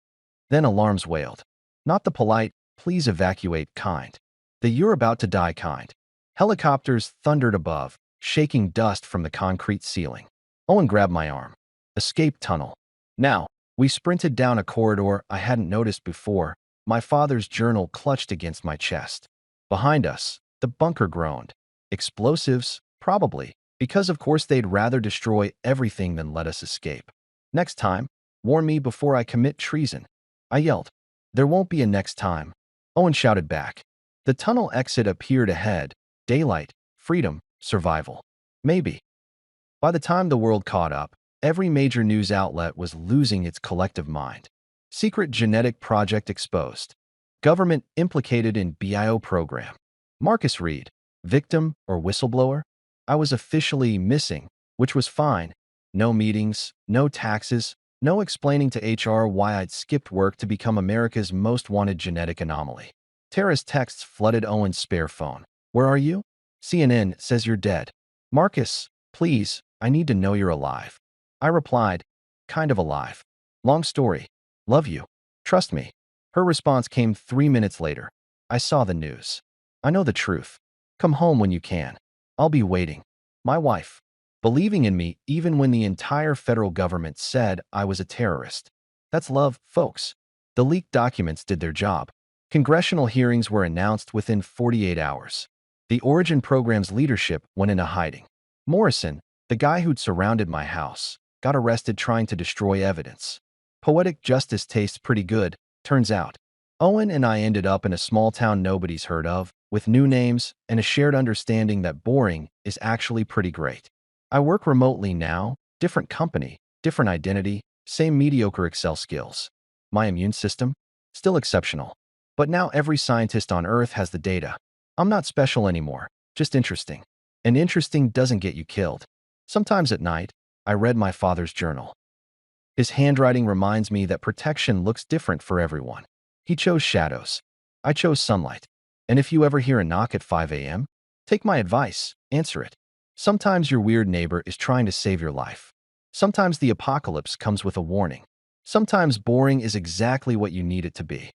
Then alarms wailed. Not the polite, please evacuate kind. The you're about to die kind. Helicopters thundered above, shaking dust from the concrete ceiling. Owen grabbed my arm. Escape tunnel. Now, we sprinted down a corridor I hadn't noticed before, my father's journal clutched against my chest. Behind us, the bunker groaned. Explosives? Probably, because of course they'd rather destroy everything than let us escape. Next time, warn me before I commit treason. I yelled. There won't be a next time. Owen shouted back. The tunnel exit appeared ahead. Daylight, freedom, survival. Maybe. By the time the world caught up, every major news outlet was losing its collective mind. Secret genetic project exposed. Government implicated in BIO program. Marcus Reed, victim or whistleblower? I was officially missing, which was fine. No meetings, no taxes, no explaining to HR why I'd skipped work to become America's most wanted genetic anomaly. Tara's texts flooded Owen's spare phone. Where are you? CNN says you're dead. Marcus, please, I need to know you're alive. I replied, kind of alive. Long story. Love you. Trust me. Her response came 3 minutes later. I saw the news. I know the truth. Come home when you can. I'll be waiting. My wife. Believing in me even when the entire federal government said I was a terrorist. That's love, folks. The leaked documents did their job. Congressional hearings were announced within 48 hours. The Origin program's leadership went into hiding. Morrison, the guy who'd surrounded my house, got arrested trying to destroy evidence. Poetic justice tastes pretty good, turns out. Owen and I ended up in a small town nobody's heard of, with new names and a shared understanding that boring is actually pretty great. I work remotely now, different company, different identity, same mediocre Excel skills. My immune system? Still exceptional. But now every scientist on Earth has the data. I'm not special anymore, just interesting. And interesting doesn't get you killed. Sometimes at night, I read my father's journal. His handwriting reminds me that protection looks different for everyone. He chose shadows. I chose sunlight. And if you ever hear a knock at 5 a.m., take my advice, answer it. Sometimes your weird neighbor is trying to save your life. Sometimes the apocalypse comes with a warning. Sometimes boring is exactly what you need it to be.